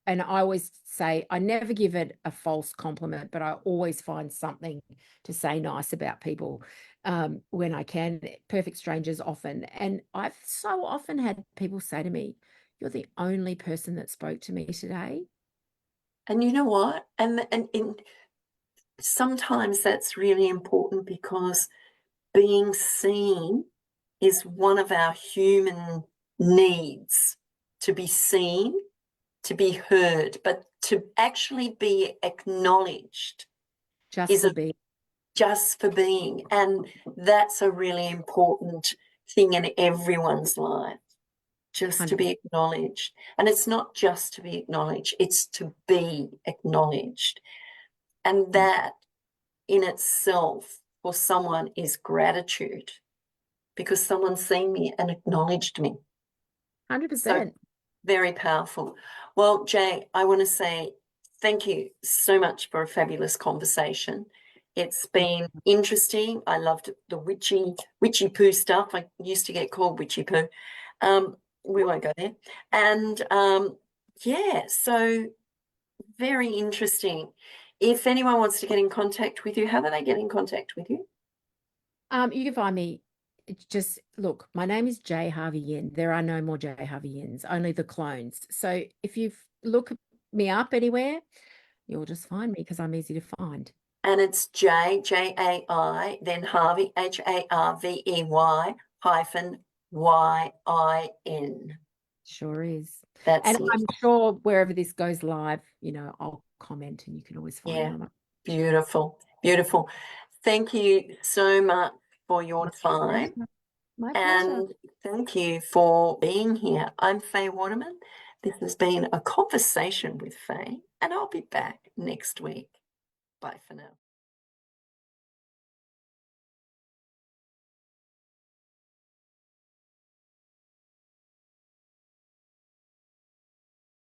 and I always say I never give it a false compliment, but I always find something to say nice about people when I can. Perfect strangers often, and I've so often had people say to me, "You're the only person that spoke to me today." And you know what? And sometimes that's really important because being seen is one of our human needs, to be seen, to be heard, but to actually be acknowledged Just is for a being just for being. And that's a really important thing in everyone's life, just to 100%. be acknowledged. And it's not just to be acknowledged, it's to be acknowledged. And that in itself for someone is gratitude because someone's seen me and acknowledged me. So 100%. very powerful. Well, Jay, I want to say thank you so much for a fabulous conversation. It's been interesting. I loved the witchy poo stuff. I used to get called witchy poo. We won't go there. And yeah, so very interesting. If anyone wants to get in contact with you, how do they get in contact with you? You can find me. Just look, my name is Jay Harvey Yin. There are no more Jay Harvey Yins, only the clones. So if you look me up anywhere, You'll just find me because I'm easy to find. And it's Jai, J-A-I, then Harvey, Harvey hyphen Y-I-N. Sure is. That's And it. I'm sure wherever this goes live, you know, I'll comment and you can always find me Yeah, on it. beautiful, beautiful. Thank you so much for your My time. pleasure. My pleasure. And thank you for being here. I'm Faye Waterman. This has been a conversation with Faye, and I'll be back next week. Bye for now.